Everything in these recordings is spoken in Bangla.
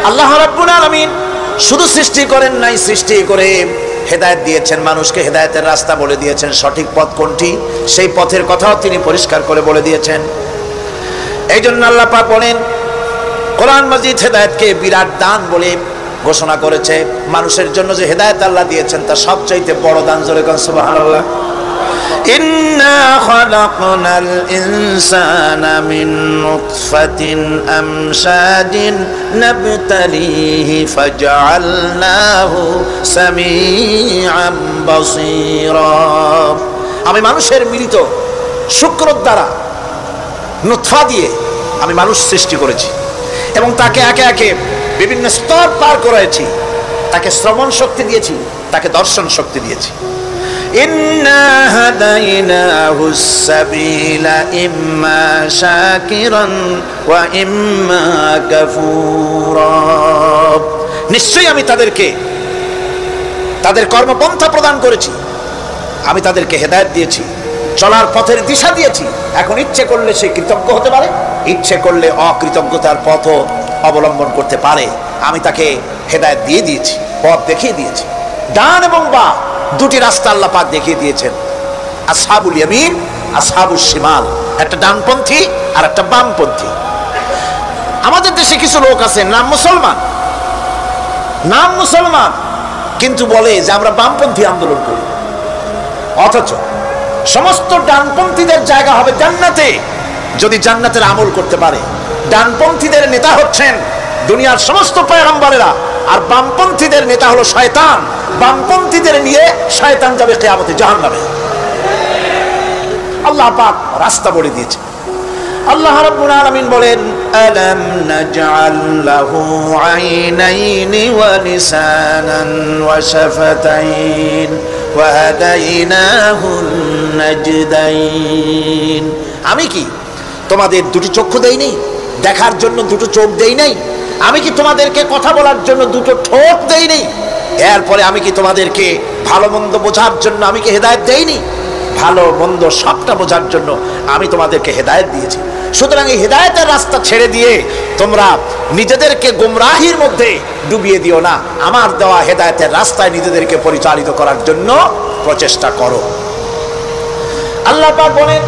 আল্লাহ রাব্বুল আলামিন শুধু সৃষ্টি করেন নাই, সৃষ্টি করে হেদায়েত দিয়েছেন, মানুষকে হেদায়েতের রাস্তা বলে দিয়েছেন। সঠিক পথ কোনটি, সেই পথের কথাও তিনি পরিষ্কার করে বলে দিয়েছেন। এই জন্য আল্লাহ পাক বলেন, কোরআন মাজিদ হেদায়েতকে বিরাট দান বলে ঘোষণা করেছে। মানুষের জন্য যে হেদায়েত আল্লাহ দিয়েছেন তা সবচাইতে বড় দান। জোরে কোন সুবহানাল্লাহ। ইন্না খালাকনাল ইনসানা মিন নুতফাতিন আমশাজিন নাবতালিহি ফাজআলনাহু সামিআন বাসীরা। আমি মানুষের মিলিত শুক্র দ্বারা, নুতফা দিয়ে আমি মানুষ সৃষ্টি করেছি এবং তাকে একে একে বিভিন্ন স্তর পার করেছি। তাকে শ্রবণ শক্তি দিয়েছি, তাকে দর্শন শক্তি দিয়েছি। ইন্না হাদাইনাহুস সাবিলা ইম্মা শাকিরান ওয়া ইম্মা কাফুরা। নিশ্চয়ই আমি তাদেরকে তাদের কর্মপন্থা প্রদান করেছি, আমি তাদেরকে হেদায়েত দিয়েছি, চলার পথের দিশা দিয়েছি। এখন ইচ্ছে করলে সে কৃতজ্ঞ হতে পারে, ইচ্ছে করলে অকৃতজ্ঞতার পথও অবলম্বন করতে পারে। আমি তাকে হেদায়েত দিয়ে দিয়েছি, পথ দেখিয়ে দিয়েছি। ডান এবং বাম দুটি রাস্তা আল্লাহ পাক দেখিয়ে দিয়েছেন। আসহাবুল ইয়ামিন, আসহাবুশ শিমাল, একটা ডানপন্থী আর একটা বামপন্থী। আমাদের দেশে কিছু লোক আছে, নাম মুসলমান, কিন্তু বলে যে আমরা বামপন্থী আন্দোলন করি। অথচ সমস্ত ডানপন্থীদের জায়গা হবে জান্নাতে যদি জান্নাতের আমল করতে পারে। ডানপন্থীদের নেতা হচ্ছেন দুনিয়ার সমস্ত পয়গম্বরেরা, আর বামপন্থীদের নেতা হলো শয়তান। বামপন্থীদের নিয়ে শয়তান যাবে কিয়ামতে জাহান্নামে। আল্লাহ পাক রাস্তা বলে দিয়েছে। আল্লাহ রাব্বুল আলামিন বলেন, আলাম নাজআল লাহু আইনাইনি ওয়া লিসানান ওয়া শাফাতাইন ওয়া হাদাইনাহুন নাজদাইন। আমি কি তোমাদের দুটি চক্ষু দেই নাই, দেখার জন্য দুটো চোখ দেই নাই? আমি কি তোমাদেরকে কথা বলার জন্য দুটো ঠোঁট দেই নাই? এরপরে আমি কি তোমাদেরকে ভালো মন্দ বোঝার জন্য আমি কি হেদায়েত দেইনি? ভালো মন্দ সবটা বোঝার জন্য আমি তোমাদেরকে হেদায়েত দিয়েছি। সুতরাং এই হেদায়েতের রাস্তা ছেড়ে দিয়ে তোমরা নিজেদেরকে গোমরাহির মধ্যে ডুবিয়ে দিও না। আমার দেওয়া হেদায়েতের রাস্তায় নিজেদেরকে পরিচালিত করার জন্য প্রচেষ্টা করো। আল্লাহ পাক বলেন,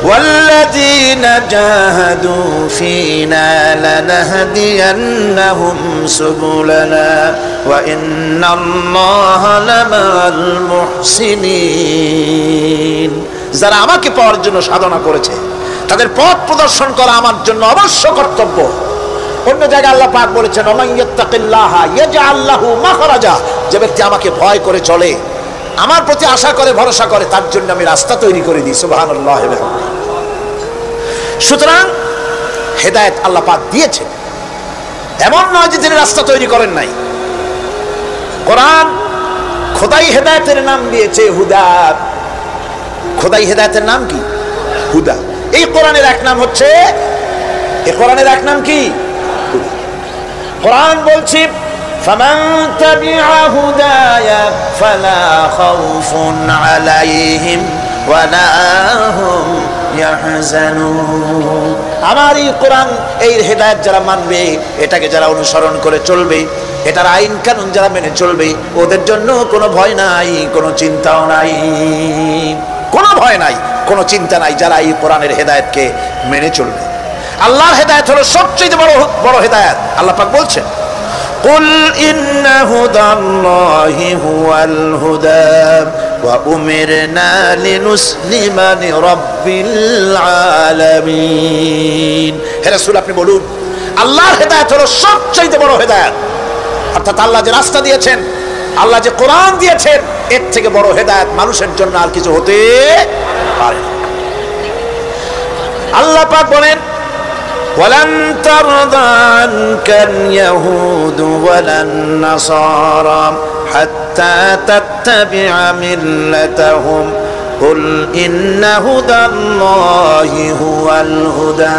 والذين جاهدوا فينا لنهدينهم سبلنا وإن الله لمع المحسنين। যারা আমাকে পাওয়ার জন্য সাধনা করেছে তাদের পথ প্রদর্শন করা আমার জন্য অবশ্য কর্তব্য। অন্য জায়গায় আল্লাহ পাক বলেছেন, ওমান ইয়াত্তাকিল্লাহা ইয়াজআল লাহু মাখরাজা। যে ব্যক্তি আমাকে ভয় করে চলে, আমার প্রতি আশা করে ভরসা করে, তার জন্য আমি রাস্তা তৈরি করে দিই। সুবহানাল্লাহ। সুতরাং হেদায়েত আল্লাহ পাক দিয়েছেন, এমন নয় যে তিনি রাস্তা তৈরি করেন নাই। কোরআন খোদাই হেদায়েতের নাম দিয়েছে হুদা। খোদাই হেদায়েতের নাম কি? হুদা। এই কোরআনের এক নাম হচ্ছে, এই কোরআনের এক নাম কি? কোরআন বলছে, ফামান তাবিআ হুদায়া ফালা খাউফুন আলাইহিম ওয়ালা হুম ইয়াহজানুন। আমার এই কোরআন, এই হেদায়েত যারা মানবে, এটাকে যারা অনুসরণ করে চলবে, এটার আইন কানুন যারা মেনে চলবে, ওদের জন্য কোনো ভয় নাই, কোনো চিন্তাও নাই, কোনো ভয় নাই, কোনো চিন্তা নাই যারা এই কোরআনের হেদায়েতকে মেনে চলবে। আল্লাহর হেদায়েত হলো সবচেয়ে বড় হেদায়েত। আল্লাহ পাক বলছেন, কুল ইন্না হুদাল্লাহি হুয়াল হুদা ওয়া উমিরনা লিনুসলিমা লিরাব্বিল আলামিন। হে রাসূল, আপনি বলুন, আল্লাহর হেদায়েত হলো সবচেয়ে বড় হেদায়েত। অর্থাৎ আল্লাহ যে রাস্তা দিয়েছেন, আল্লাহ যে কোরআন দিয়েছেন, এর থেকে বড় হেদায়েত মানুষের জন্য আর কিছু হতে পারে না। আল্লাহ পাক বলেন, ওয়ালান তারদা আনকাল ইয়াহুদু ওয়ালান নাসারা হাত্তা তাত্তাবিআ মিল্লাতাহুম কুল ইন্না হুদাল্লাহি হুয়াল হুদা।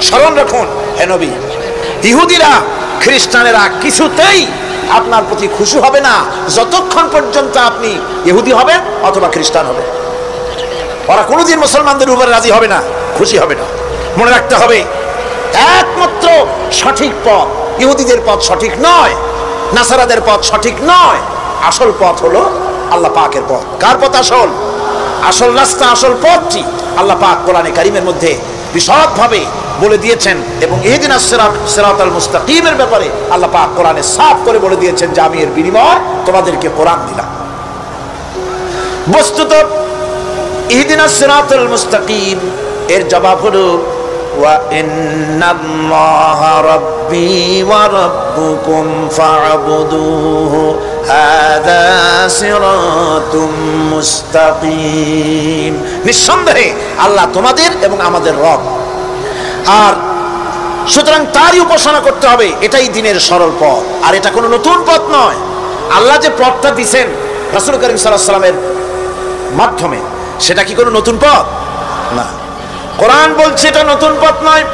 স্মরণ রাখুন হে নবী, ইহুদিরা, খ্রিস্টানেরা কিছুতেই আপনার প্রতি খুশি হবে না যতক্ষণ পর্যন্ত আপনি ইহুদি হবেন অথবা খ্রিস্টান হবেন। ওরা কোনোদিন মুসলমানদের উপরে রাজি হবে না, খুশি হবে না। মনে রাখতে হবে, একমাত্র হলো সঠিক পথ। ইহুদিদের পথ সঠিক নয়, নাসারাদের পথ সঠিক নয়, আসল পথ হলো আল্লাহ পাকের পথ। কার পথ আসল? আসল রাস্তা, আসল পথটি আল্লাহ পাক কোরআনে কারীমের মধ্যে বিশদভাবে বলে দিয়েছেন। এবং ইহদিনাস সিরাতাল মুস্তাকিমের ব্যাপারে আল্লাহ পাক কোরআনে সাফ করে বলে দিয়েছেন যে আমি এর বিনিময় তোমাদেরকে কোরআন দিলাম। বস্তুত ইহদিনাস সিরাতাল মুস্তাকিম এর জবাব হলো ওয়া ইন্নাল্লাহা রাব্বি ওয়া রাব্বুকুম ফা'বুদুহু হাযা সিরাতুম মুস্তাকিম। নিঃসন্দেহে আল্লাহ তোমাদের এবং আমাদের রব, আর সুতরাং তারই উপাসনা করতে হবে, এটাই দ্বীনের সরল পথ। আর এটা কোনো নতুন পথ নয়। আল্লাহ যে পথটা দিয়েছেন রাসূল করিম সাল্লাল্লাহু আলাইহি ওয়াসাল্লামের মাধ্যমে, সেটা কি কোনো নতুন পথ? না। কোরআন বলছে এটা নতুন পথ নয়।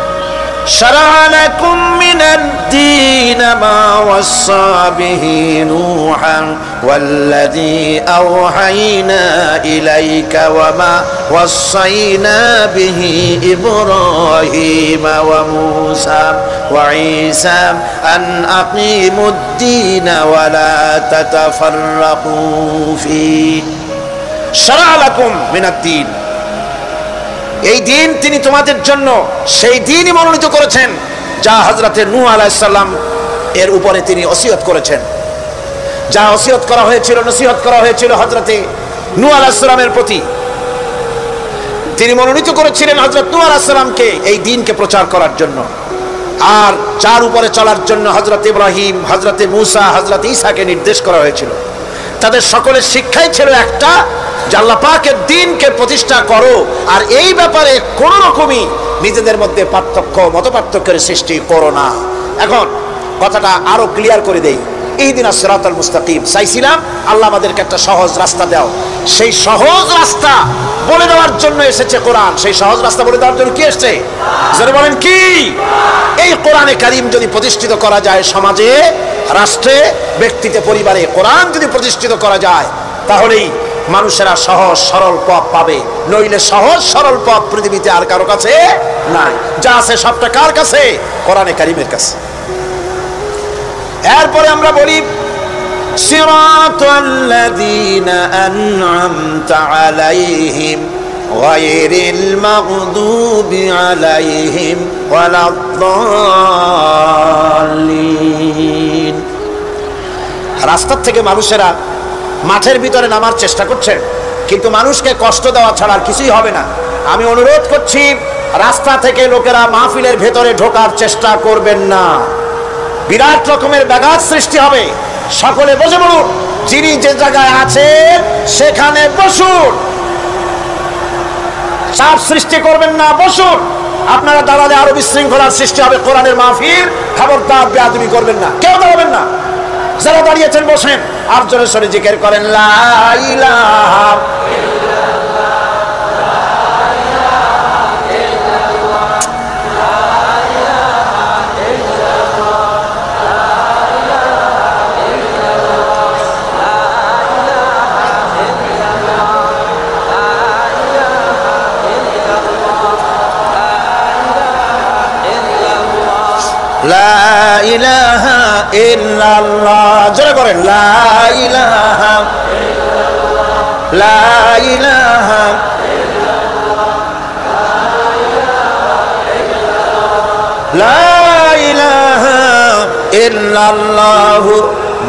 শারা'a লাকুম মিনাদ-দীন মা ওয়াসসা বিহি নূহান ওয়াল্লাযী আওহায়না ইলাইকা ওয়া মা ওয়াসাইনা বিহি ইব্রাহীম ওয়া মূসা ওয়া ঈসা আন আকিমুদ-দীন ওয়া লা তাতাফাররাকু ফীহি। শারা'a লাকুম মিনাদ-দীন, এই দিন তিনি তোমাদের জন্য সেই দিনই মনোনীত করেছেন যা হযরতে নূহ আলাইহিস সালাম এর উপরে তিনি ওসিয়ত করেছেন। যা ওসিয়ত করা হয়েছিল, নসিহত করা হয়েছিল হযরতে নূহ আলাইহিস সালামের প্রতি, তিনি মনোনীত করেছিলেন হযরত নূহ আলাইহিস সালামকে এই দ্বীনকে প্রচার করার জন্য। আর যার উপরে চলার জন্য হযরত ইব্রাহিম, হযরতে মূসা, হযরত ঈসাকে নির্দেশ করা হয়েছিল। তাদের সকলের শিক্ষাই ছিল একটা, যে আল্লাহ পাকের দ্বীনকে প্রতিষ্ঠা করো, আর এই ব্যাপারে কোন রকমই নিজেদের মধ্যে পার্থক্য, মত পার্থক্যের সৃষ্টি করো না। এখন কথাটা আরো ক্লিয়ার করে দেই। ইহদিনাস সিরাতাল মুস্তাকিম চাইছিলাম আল্লাহ আমাদেরকে একটা সহজ রাস্তা দাও। সেই সহজ রাস্তা বলে দেওয়ার জন্য এসেছে কোরআন। সেই সহজ রাস্তা বলে দেওয়ার জন্য কি এসেছে? যারা বলেন কি, এই কোরআনে কারীম যদি প্রতিষ্ঠিত করা যায় সমাজে, রাষ্ট্রে, ব্যক্তিতে, পরিবারে, কোরআন যদি প্রতিষ্ঠিত করা যায়, তাহলেই মানুষেরা সহজ সরল পথ পাবে। নইলে সহজ সরল পথ পৃথিবীতে আর কারো কাছে নাই। যা আছে সবটা কার কাছে? কোরআনে কারীমের কাছে। এরপরে আমরা বলি সিরাতাল্লাযীনা আন'আমতা আলাইহিম গায়রিল মাগদুবি আলাইহিম ওয়ালাদ-দাল্লিন। রাস্তার থেকে মানুষেরা মাঠের ভিতরে নামার চেষ্টা করছেন, কিন্তু মানুষকে কষ্ট দেওয়া ছাড়া আর কিছুই হবে না। আমি অনুরোধ করছি, রাস্তা থেকে লোকেরা মাহফিলের ভেতরে ঢোকার চেষ্টা করবেন না। বিরাট রকমের ব্যাঘাত সৃষ্টি হবে। সকলে বসে পড়ুন, যিনি যে জায়গায় আছেন সেখানে বসুন, চাপ সৃষ্টি করবেন না, বসুন। আপনারা দাঁড়ালে আরো বিশৃঙ্খলার সৃষ্টি হবে। কোরআনের মাহফিল, খবরদার বেয়াদবি করবেন না, কেউ দাঁড়াবেন না। যারা দাঁড়িয়েছেন বসেন, আর জোরে সোরে জিকির করেন লা ইলাহা লা ইলাহা ইল্লাল্লাহ, জোরে করেন লা ইলাহা লা ইলাহা লা ইলাহা ইল্লাল্লাহ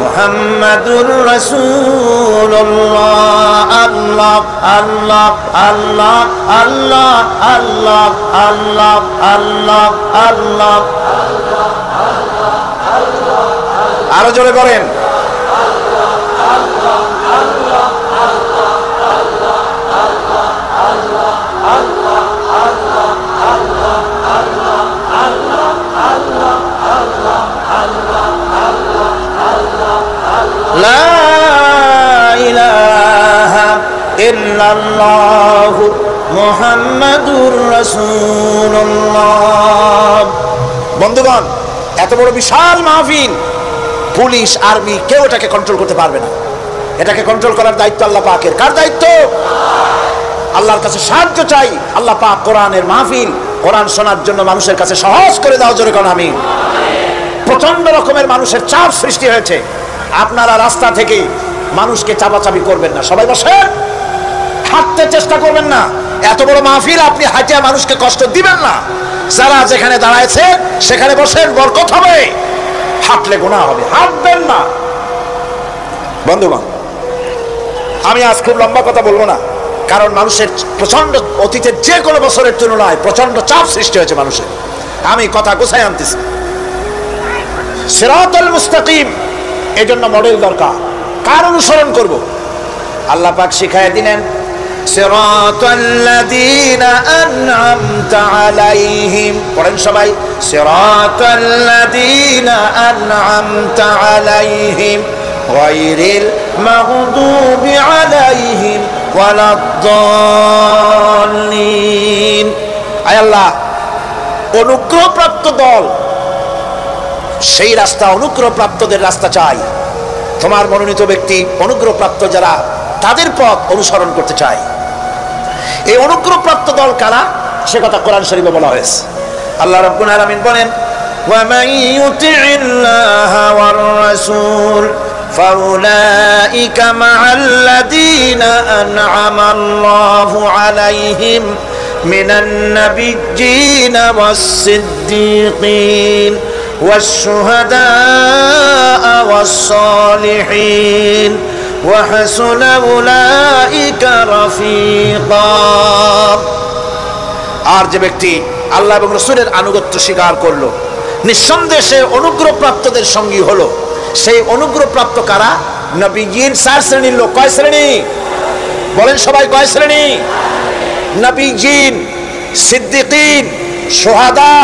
মুহাম্মাদুর রাসূলুল্লাহ। আল্লাহ আল্লাহ আল্লাহ আল্লাহ আল্লাহ আল্লাহ আল্লাহ আল্লাহ। আরো জোরে করেন লা ইলাহা ইল্লাল্লাহু মুহাম্মাদুর রাসূলুল্লাহ। বন্ধুগণ, এত বড় বিশাল মাহফিল, পুলিশ, আর্মি কেউ এটাকে কন্ট্রোল করতে পারবে না। এটাকে কন্ট্রোল করার দায়িত্ব আল্লাহ পাকের। কার দায়িত্ব? আল্লাহর কাছে সাহায্য চাই। আল্লাহ পাক কোরআনের মাহফিল কোরআন শোনার জন্য মানুষের কাছে সহজ করে দাও, জোরে কোন আমিন। প্রচন্ড রকমের মানুষের চাপ সৃষ্টি হয়েছে। আপনারা রাস্তা থেকে মানুষকে চাপাচাপি করবেন না, সবাই বসেন, হাঁটতে চেষ্টা করবেন না। এত বড় মাহফিল, আপনি হাঁটিয়া মানুষকে কষ্ট দিবেন না। যারা যেখানে দাঁড়াইছে সেখানে বসেন, বরকত হবে। হাঁটলে গুনাহ হবে, হাঁটবেন না। বন্ধুগণ, আমি আজ খুব লম্বা কথা বলবো না, কারণ মানুষের প্রচন্ড, অতীতের যে কোনো বছরের তুলনায় প্রচন্ড চাপ সৃষ্টি হয়েছে মানুষের। আমি কথা গোছায় আনতেছি। সিরাতুল মুস্তাকিম, এজন্য মডেল দরকার। কার অনুসরণ করব? আল্লাহ পাক শিখায় দিলেন, সিরাতাল্লাযীনা আন'আমতা আলাইহিম। পড়েন সবাই, সিরাতাল্লাযীনা আন'আমতা আলাইহিম গায়রিল মাগদুবি আলাইহিম ওয়ালাদ-দাল্লিন। আয় আল্লাহ, অনুগ্রহপ্রাপ্ত দল, সেই রাস্তা, অনুগ্রহপ্রাপ্তদের রাস্তা চাই। তোমার মনোনীত ব্যক্তি, অনুগ্রহপ্রাপ্ত যারা, তাদের পথ অনুসরণ করতে চাই। এই অনুগ্রহপ্রাপ্ত দল কারা, সে কথা কোরআন শরীফে বলা হয়েছে। আল্লাহ রাব্বুল আলামিন বলেন, ওয়া মান ইউতি'িল্লাহা ওয়ার রাসূল ফাউলাইকা মা'আল্লাযীনা আন'আমা আল্লাহু আলাইহিম মিনান নাবিয়্যিনা ওয়াস-সিদ্দীকিন والشهداء والصالحين وحسن أولئك رفيقا। আর যে ব্যক্তি আল্লাহ এবং রাসূলের আনুগত্য স্বীকার করলো, নিঃসন্দেহে অনুগ্রহপ্রাপ্তদের সঙ্গী হলো। সেই অনুগ্রহপ্রাপ্ত কারা? নবীয়িন। 4 শ্রেণীর লোক। কয় শ্রেণী? বলেন সবাই, কয় শ্রেণী? নবীয়িন, সিদ্দিকিন, শুহাদা,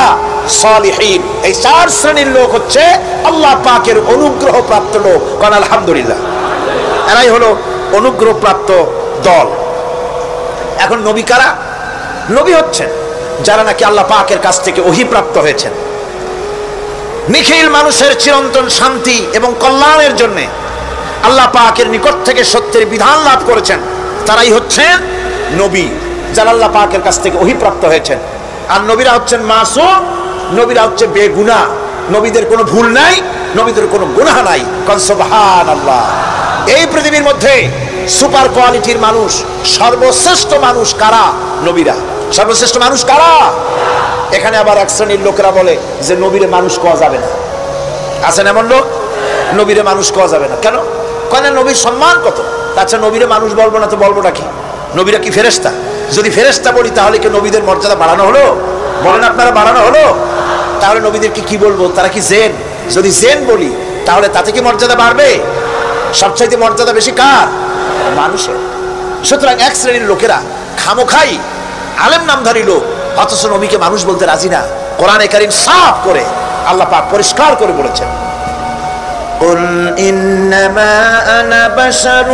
সালিহিন। এই 4 শ্রেণীর লোক হচ্ছে আল্লাহ পাকের অনুগ্রহপ্রাপ্ত লোক। কারণ আলহামদুলিল্লাহ, এরাই হলো অনুগ্রহপ্রাপ্ত দল। এখন নবী কারা? নবী হচ্ছেন যারা নাকি আল্লাহ পাকের কাছ থেকে ওহীপ্রাপ্ত হয়েছেন, নিখিল মানুষের চিরন্তন শান্তি এবং কল্যাণের জন্য আল্লাহ পাকের নিকট থেকে সত্যের বিধান লাভ করেছেন। তারাই হচ্ছেন নবী, যারা আল্লাহ পাকের কাছ থেকে ওহীপ্রাপ্ত হয়েছেন। আর নবীরা হচ্ছেন মাসুম, নবীরা হচ্ছে বেগুনাহ। নবীদের কোনো ভুল নাই, নবীদের কোনো গুনাহ নাই। কারণ সুবহানাল্লাহ, এই পৃথিবীর মধ্যে সুপার কোয়ালিটির মানুষ, সর্বশ্রেষ্ঠ মানুষ কারা? নবীরা। সর্বশ্রেষ্ঠ মানুষ কারা? এখানে আবার এক শ্রেণীর লোকেরা বলে যে নবীরে মানুষ কোয়া যাবে না। আছেন এমন লোক, নবীরে মানুষ কোয়া যাবে না। কেন? কেন? নবীর সম্মান কত। আচ্ছা, নবীরে মানুষ বলবো না তো বলবোটা কি? নবীরা কি ফেরেশতা? যদি ফেরেশতা বলি তাহলে কি নবীদের মর্যাদা বাড়ানো হলো? বলেন আপনারা, বাড়ানো হলো? তাহলে নবীদেরকে কি বলবো? তারা কি জেন? যদি জেন বলি তাহলে তাতে কি মর্যাদা বাড়বে? সবচাইতে মর্যাদা বেশি কার? মানুষের। সুতরাং এক শ্রেণীর লোকেরা খামোখাই আলেম নামধারী লোক, অথচ নবীকে মানুষ বলতে রাজি না। কোরআনে কারীম সাফ করে আল্লাহ পাক পরিষ্কার করে বলেছেন, قل إنما أنا بشر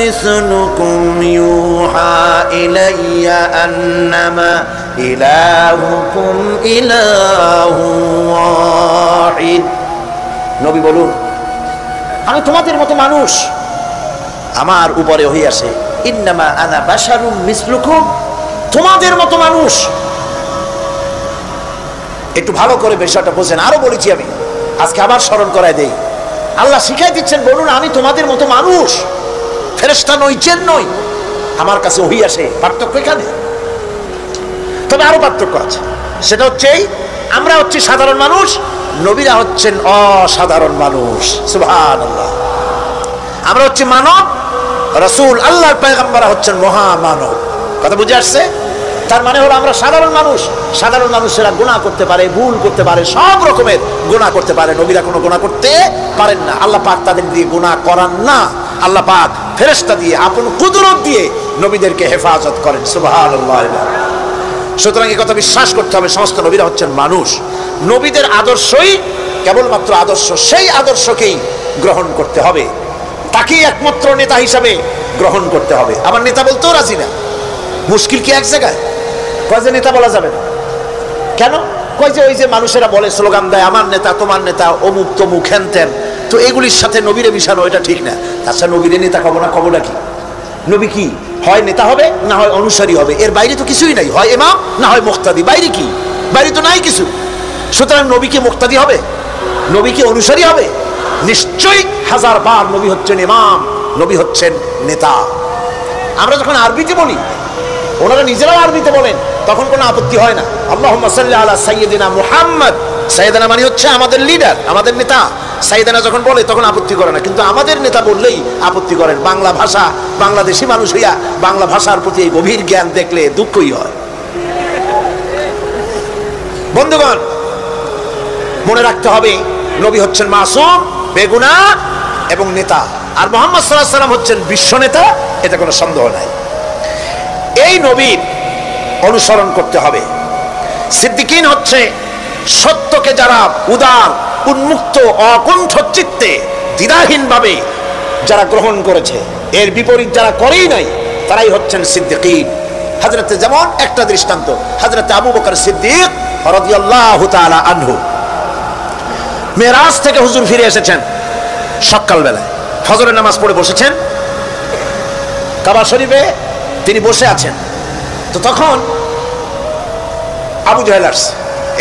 مثلكم يوحى إلي أنما إلهكم إله واحد। নবী বলুন, আমি তোমাদের মতো মানুষ, আমার উপরে ওহী আসে। ইন্নামা আনা বাশারুম মিসলুকুম, তোমাদের মতো মানুষ। একটু ভালো করে বিষয়টা বোঝেন। আরো বলেছি আমি, আজকে আবার স্মরণ করায় দেই। আল্লাহ শিখাই দিচ্ছেন, বলুন আমি তোমাদের মতো মানুষ, ফেরেশতা নই, চেন নই, আমার কাছে ওহী আসে। পার্থক্য এখানে। তবে আরো পার্থক্য আছে, সেটা হচ্ছে আমরা হচ্ছি সাধারণ মানুষ, নবীরা হচ্ছেন অসাধারণ মানুষ। সুবহানাল্লাহ। আমরা হচ্ছি মানব, রাসূল আল্লাহর পয়গম্বর হচ্ছেন মহামানব। কথা বুঝে আসছে? তার মানে হলো আমরা সাধারণ মানুষ। সাধারণ মানুষেরা গুনাহ করতে পারে, ভুল করতে পারে, সব রকমের গুনাহ করতে পারে। নবীরা কোনো গুনাহ করতে পারেন না। আল্লাহ পাক তাদের দিয়ে গুনাহ করান না। আল্লাহ পাক ফেরেশতা দিয়ে, আপন কুদরত দিয়ে নবীদেরকে হেফাজত করেন। সুবহানাল্লাহ। সুতরাং এই কথা বিশ্বাস করতে হবে, সমস্ত নবীরা হচ্ছেন মানুষ। নবীদের আদর্শই কেবলমাত্র আদর্শ, সেই আদর্শকেই গ্রহণ করতে হবে, তাকেই একমাত্র নেতা হিসাবে গ্রহণ করতে হবে। আমার নেতা বলতেও রাজি না। মুশকিল কি এক জায়গায়? কয় যে নেতা বলা যাবে না। কেন? কয় যে ওই যে মানুষেরা বলে, স্লোগান দেয়, আমার নেতা, তোমার নেতা, অমুক তমুক, হ্যান ত্যান। তো এগুলির সাথে নবীরে মিশানো এটা ঠিক না। আচ্ছা, নবীরে নেতা কব না, কবটা কি? নবী কি? হয় নেতা হবে, না হয় অনুসারী হবে, এর বাইরে তো কিছুই নাই। হয় ইমাম, না হয় মুক্তাদি, বাইরে কি? বাইরে তো নাই কিছু। সুতরাং নবী কি মুক্তাদি হবে? নবী কি অনুসারী হবে? নিশ্চয়ই হাজারবার নবী হচ্ছেন ইমাম, নবী হচ্ছেন নেতা। আমরা যখন আরবিতে বলি, ওনারা নিজেরাও আরবিতে বলেন, তখন কোনো আপত্তি হয় না। আল্লাহুম্মা সাল্লি আলা সাইয়্যিদিনা মুহাম্মদ, সাইয়্যিদিনা মানে হচ্ছে আমাদের লিডার, আমাদের নেতা। সাইয়্যিদিনা যখন বলে তখন আপত্তি করে না, কিন্তু আমাদের নেতা বললেই আপত্তি করেন। বাংলা ভাষা, বাংলাদেশি মানুষ হইয়া বাংলা ভাষার প্রতি এই গভীর জ্ঞান দেখলে দুঃখই হয়। বন্ধুগণ, মনে রাখতে হবে নবী হচ্ছেন মাসুম, বেগুনাহ এবং নেতা, আর মুহাম্মদ সাল্লাল্লাহু আলাইহি সাল্লাম হচ্ছেন বিশ্ব নেতা, এটা কোনো সন্দেহ নাই। এই নবীর অনুসরণ করতে হবে। সিদ্দিকিন হচ্ছে সত্যকে যারা উদার, উন্মুক্ত, অকুণ্ঠ চিত্তে, দ্বিধাহীনভাবে যারা গ্রহণ করেছে, এর বিপরীত যারা করেই নাই, তারাই হচ্ছেন সিদ্দিকিন। হযরতে, যেমন একটা দৃষ্টান্ত, হযরতে আবু বকর সিদ্দিক রাদিয়াল্লাহু তাআলা আনহু, মেরাজ থেকে হুজুর ফিরে এসেছেন সকালবেলায়, ফজরের নামাজ পড়ে বসেছেন কাবা শরীফে, তিনি বসে আছেন। তো তখন আবু জাহেল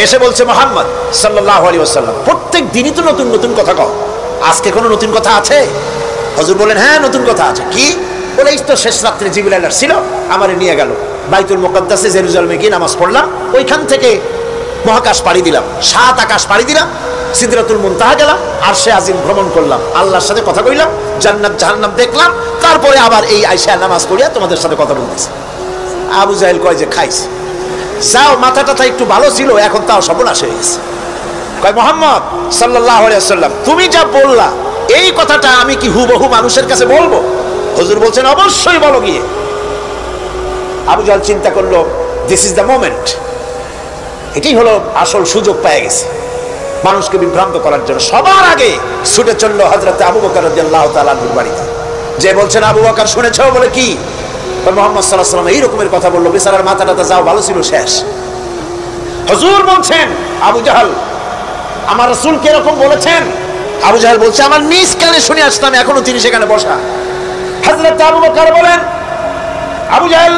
এসে বলছে, মুহাম্মদ সাল্লাল্লাহু আলাইহি ওয়াসাল্লাম, প্রত্যেক দিনই তো নতুন নতুন কথা কও, আজকে কোনো নতুন কথা আছে? হুজুর বলেন, হ্যাঁ নতুন কথা আছে। কি? বলে, এই তো শেষ রাত্রে জিবরাইল ছিল, আমারে নিয়ে গেল বাইতুল মুকাদ্দাসে, জেরুজালেমে গিয়ে নামাজ পড়লাম, ওইখান থেকে মহাকাশ পাড়ি দিলাম, 7 আকাশ পাড়ি দিলাম, সিদরাতুল মুনতাহা গেলাম, আরশে আজিম ভ্রমণ করলাম, আল্লাহর সাথে কথা কইলাম, জান্নাত জাহান্নাম দেখলাম, তারপরে আবার এই আয়েশা নামাজ পড়িয়া তোমাদের সাথে কথা বলতেছে। আবু জাহেল কয় যে, খাইছে, যাও, মাথা টাথা একটু ভালো ছিল, এখন তাও সর্বনাশ হয়ে গেছে। কয়, মুহাম্মদ সাল্লাল্লাহু আলাইহি ওয়াসাল্লাম, তুমি যা বললা এই কথাটা আমি কি হুবহু মানুষের কাছে বলবো? হুজুর বলছেন, অবশ্যই বলো গিয়ে। আবু জাহেল চিন্তা করলো, দিস ইজ দ্য মোমেন্ট, এটাই হলো আসল সুযোগ পেয়ে গেছে মানুষকে বিভ্রান্ত করার জন্য। সবার আগে ছুটে চললো হযরতে আবু বকর রাদিয়াল্লাহু তাআলা আনহুর বাড়িতে, যে বলছেন, আবু বকর শুনেছো? বলে, কি? মুহাম্মদ সাল্লাল্লাহু আলাইহি ওয়াসাল্লাম এই রকমের কথা বললো, বেচারার মাথাটা যাও ভালো ছিল, শেষ। হুজুর বলছেন, আবু জাহেল, আমার রাসূল কি এরকম বলেছেন? আবু জাহেল বলছে, আমার নিজ কানে শুনে আসলাম, এখনো তিনি সেখানে বসা। হযরত আবু বকর বলেন, আবু জাহেল,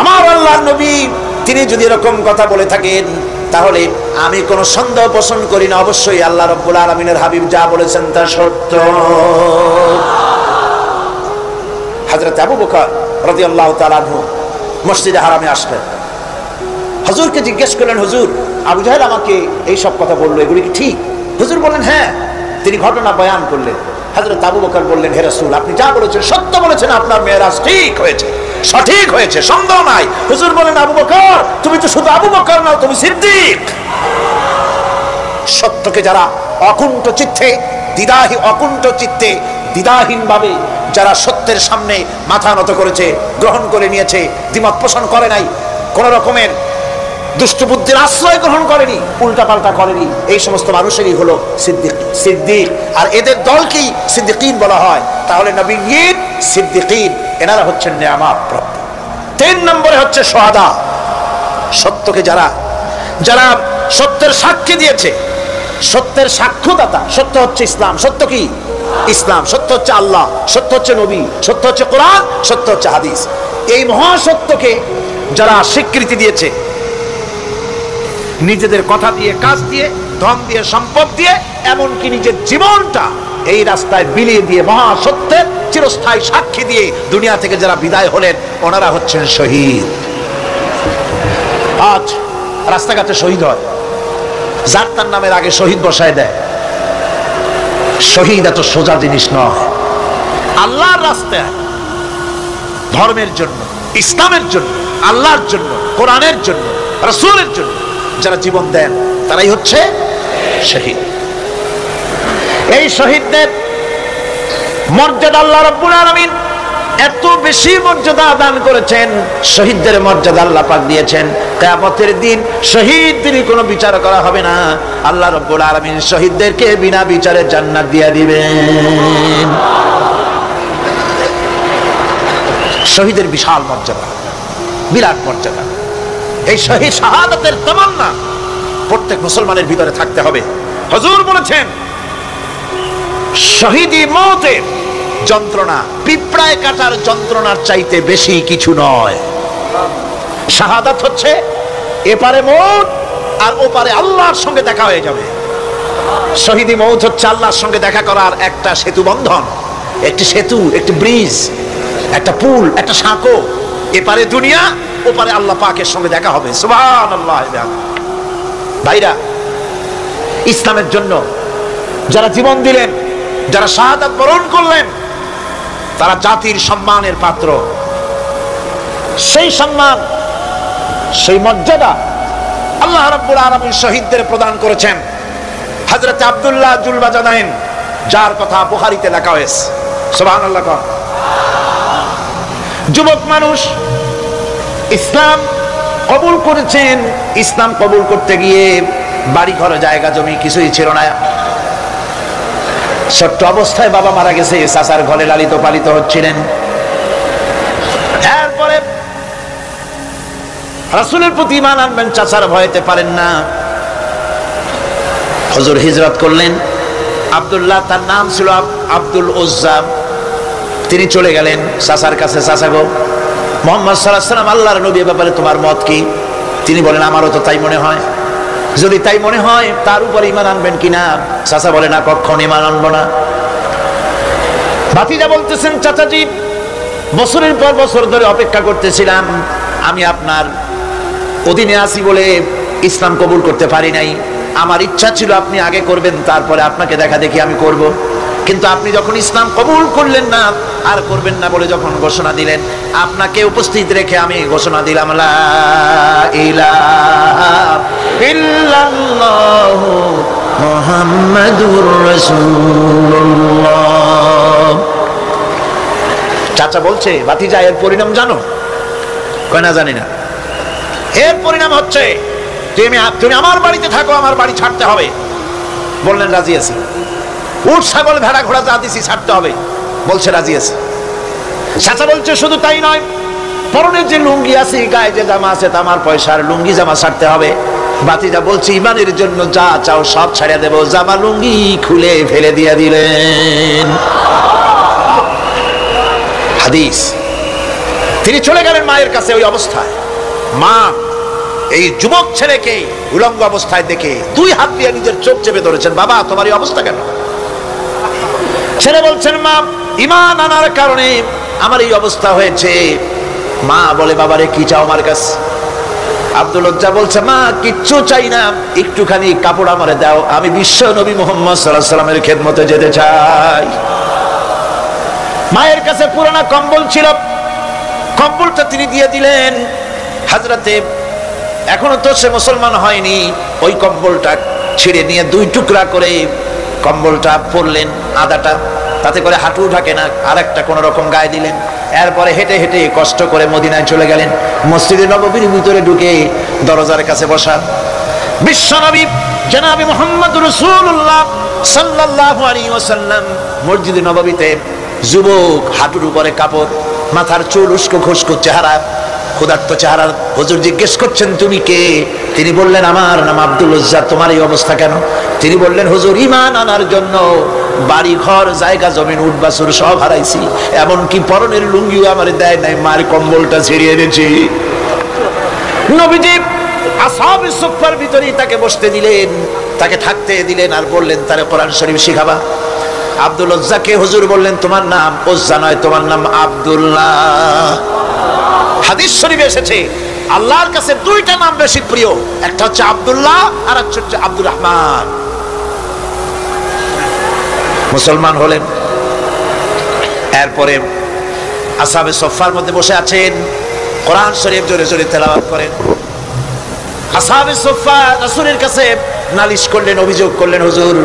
আমার আল্লাহর নবী তিনি যদি এরকম কথা বলে থাকেন, তাহলে আমি কোনো সন্দেহ পোষণ করি না, অবশ্যই আল্লাহ রাব্বুল আলামিনের হাবিব যা বলেছেন তা সত্য। হযরত আবু বকর রাদিয়াল্লাহু তাআলা আনহু মসজিদে হারামে আসলেন, হুজুরকে জিজ্ঞেস করলেন, হুজুর, আবু জাহেল আমাকে এই সব কথা বললো, এগুলি কি ঠিক? হুজুর বললেন, হ্যাঁ। তিনি ঘটনা বয়ান করলেন। হযরত আবু বকর বললেন, হে রাসূল, আপনি যা বলেছেন সত্য বলেছেন, আপনার মেরাজ ঠিক হয়েছে, সঠিক হয়েছে, সন্দেহ নাই। হুজুর বলেন, আবু বকর, তুমি তো শুধু আবু বকর নও, তুমি সিদ্দিক। সত্যকে যারা অকুণ্ঠ চিত্তে, অকুণ্ঠ চিত্তে, দ্বিধাহীন ভাবে যারা সত্যের সামনে মাথা নত করেছে, গ্রহণ করে নিয়েছে, দ্বিমত পোষণ করে নাই, কোন রকমের দুষ্ট বুদ্ধির আশ্রয় গ্রহণ করেনি, উল্টাপাল্টা করেনি, এই সমস্ত মানুষেরই হলো সিদ্দিক। আর এদের দলকেই সিদ্দিকিন বলা হয়। তাহলে নবীয়িন, সিদ্দিকিন, এনারা হচ্ছেন নেয়ামত প্রাপ্ত। 3 নম্বরে হচ্ছে শুহাদা, সত্যকে যারা যারা সত্যের সাক্ষী দিয়েছে, সত্যের সাক্ষ্যদাতা। সত্য হচ্ছে ইসলাম। সত্য কি? ইসলাম। সত্য হচ্ছে আল্লাহ, সত্য হচ্ছে নবী, সত্য হচ্ছে কোরআন, সত্য হচ্ছে হাদিস। এই মহাসত্যকে যারা স্বীকৃতি দিয়েছে, নিজেদের কথা দিয়ে, কাজ দিয়ে, ধন দিয়ে, সম্পদ দিয়ে, এমনকি নিজের জীবনটা এই রাস্তায় বিলিয়ে দিয়ে, মহাসত্যের চিরস্থায়ী সাক্ষী দিয়ে দুনিয়া থেকে যারা বিদায় হলেন, ওনারা হচ্ছেন শহীদ। আজ রাস্তাঘাটে শহীদ হয়, যার তার নামের আগে শহীদ বসায় দেয়। শহীদ এত সোজা জিনিস নয়। আল্লাহর রাস্তায়, ধর্মের জন্য, ইসলামের জন্য, আল্লাহর জন্য, কোরআনের জন্য, রাসূলের জন্য যারা জীবন দেন, তারাই হচ্ছে শহীদ। এই শহীদদের মর্যাদা আল্লাহ রাব্বুল আলামিন এত বেশি মর্যাদা দান করেছেন। শহীদদের মর্যাদা আল্লাহ পাক দিয়েছেন, কিয়ামতের দিন শহীদদের কোনো বিচার করা হবে না। আল্লাহ রাব্বুল আলামিন শহীদদেরকে বিনা বিচারে জান্নাত দিয়ে দিবেন। শহীদের বিশাল মর্যাদা, বিরাট মর্যাদা। এই শহীদ শাহাদাতের তামান্না প্রত্যেক মুসলমানের ভিতরে থাকতে হবে। হুজুর বলেছেন, শহীদি মওতের যন্ত্রণা পিঁপড়ায় কাটার যন্ত্রণার চাইতে বেশি কিছু নয়। শাহাদাত হচ্ছে এপারে মউত আর ওপারে আল্লাহর সঙ্গে দেখা হয়ে যাবে। শহীদি মউত হচ্ছে আল্লাহর সঙ্গে দেখা করার একটা সেতু বন্ধন, একটি সেতু, একটি ব্রিজ, একটা পুল, একটা সাঁকো। এপারে দুনিয়া, ওপারে আল্লাহ পাকের সঙ্গে দেখা হবে। সুবহানাল্লাহ। ভাইরা, ইসলামের জন্য যারা জীবন দিলেন, যারা শাহাদাত বরণ করলেন, তারা জাতির সম্মানের পাত্র। সেই সম্মান, সেই মর্যাদা আল্লাহ রাব্বুল আলামিন শহীদদের প্রদান করেছেন। হযরত আব্দুল্লাহ জুলবাজানাইন, যার কথা বুখারীতে লেখা হয়েছে। সুবহানাল্লাহ। যুবক মানুষ ইসলাম কবুল করেছেন। ইসলাম কবুল করতে গিয়ে বাড়ি ঘর, জায়গা জমি কিছুই ছিল না। ছোট্ট অবস্থায় বাবা মারা গেছে, চাচার ঘরে লালিত পালিত হচ্ছিলেন। এরপরে রাসূলের প্রতি ঈমান আনবেন, চাচার ভয়তে পারেন না। হুজুর হিজরত করলেন। আব্দুল্লাহ, তার নাম ছিল আব্দুল উজ্জা। তিনি চলে গেলেন চাচার কাছে। চাচা গো, মুহাম্মদ সাল্লাল্লাহু আলাইহি ওয়াসাল্লাম আল্লাহর নবী, ব্যাপারে তোমার মত কি? তিনি বলেন, আমারও তো তাই মনে হয়। যদি তাই মনে হয়, তার উপর ঈমান আনবেন কিনা? চাচা বলে, না, কখনো ঈমান আনবো না। ভাতিজা বলতেছেন, চাচাজি, বছরের পর বছর ধরে অপেক্ষা করতেছিলাম, আমি আপনার অধীনে আছি বলে ইসলাম কবুল করতে পারি নাই। আমার ইচ্ছা ছিল আপনি আগে করবেন, তারপরে আপনাকে দেখা দেখি আমি করব। কিন্তু আপনি যখন ইসলাম কবুল করলেন না, আর করবেন না বলে যখন ঘোষণা দিলেন, আপনাকে উপস্থিত রেখে আমি ঘোষণা দিলাম, লা ইলাহা ইল্লাল্লাহু মুহাম্মাদুর রাসূলুল্লাহ। চাচা বলছে, ভাতিজা, এর পরিণাম জানো? কয় না, জানি না। এর পরিণাম হচ্ছে তুমি আমার বাড়িতে থাকো, আমার বাড়ি ছাড়তে হবে। বললেন, রাজি আছি। উট, ছাগল, ভেড়া, ঘোড়া যা দিছি ছাড়তে হবে। বলছে, রাজি আছে। চাচা বলছে, শুধু তাই নয়, পরনের যে লুঙ্গি আছে, গায়ে যে জামা আছে, আমার পয়সার লুঙ্গি জামা ছাড়তে হবে। ভাতিজা বলছে, ইমানের জন্য যা চাও সব ছাড়িয়ে দেব। জামা লুঙ্গি খুলে ফেলে দিয়ে দিলেন। হাদিস। তিনি চলে গেলেন মায়ের কাছে ওই অবস্থায়। মা এই যুবক ছেলেকে উলঙ্গ অবস্থায় দেখে দুই হাত দিয়ে নিজের চোখ চেপে ধরেছেন। বাবা, তোমার এই অবস্থা কেন? ছেলে বলছেন, মা, ঈমান আনার কারণে আমার এই অবস্থা হয়েছে। মা বলে, বাবারে, কি চাও আমার কাছে? আব্দুল উজ্জা বলছে, মা, কিচ্ছু চাই না, একটুখানি কাপড় আমারে দাও, আমি বিশ্ব নবী মুহাম্মদ সাল্লাল্লাহু আলাইহি ওয়াসাল্লামের খেদমতে যেতে চাই। মায়ের কাছে পুরানা কম্বল ছিল, কম্বলটা তিনি দিয়ে দিলেন। হযরতে, এখনো তো সে মুসলমান হয়নি, ওই কম্বলটা ছিঁড়ে নিয়ে দুই টুকরা করে কম্বলটা পরলেন, আদাটা, তাতে করে হাঁটু ঢাকে না, আর একটা কোন রকম গায়ে দিলেন। এরপরে হেঁটে হেঁটে কষ্ট করে মদিনায় চলে গেলেন। মসজিদে নববীর ভিতরে ঢুকে দরজার কাছে বসা বিশ্বনবী জনাবে মুহাম্মদুর রাসূলুল্লাহ সাল্লাল্লাহু আলাইহি ওয়াসাল্লাম মসজিদে নববীতে, যুবক, হাঁটুর উপরে কাপড়, মাথার চুল, উস্কো খুস্কো চেহারা, ক্ষুধার্ত চেহারা। হুজুর জিজ্ঞেস করছেন, তুমি কে? তিনি বললেন, আমার নাম আব্দুল উজ্জা। তোমার এই অবস্থা কেন? তিনি বললেন, হুজুর, ঈমান আনার জন্য বাড়ি ঘর, জায়গা জমিন, উট বাছুর সব হারাইছি, এমনকি পরনের লুঙ্গিও আমার দেয় নাই, মার কম্বলটা ছিঁড়িয়ে এনেছি। নবীজি আসহাবে সুফফার ভিতরেই তাকে বসতে দিলেন, তাকে থাকতে দিলেন, আর বললেন, তারে কোরআন শরীফ শিখাবা। আব্দুল উজ্জাকে হুজুর বললেন, তোমার নাম উজ্জা নয়, তোমার নাম আব্দুল্লাহ। হাদিস শরীফে এসেছে, আল্লাহর কাছে দুইটা নাম বেশি প্রিয়, একটা হচ্ছে আব্দুল্লাহ, আর একটা হচ্ছে আব্দুর রহমান। মুসলমান হলেন। এরপরে আসহাবে সুফফার মধ্যে বসে আছেন, কোরআন শরীফ জোরে জোরে তেলাওয়াত করেন। আসহাবে সুফফা রাসূলের কাছে নালিশ করলেন, অভিযোগ করলেন, হুজুর,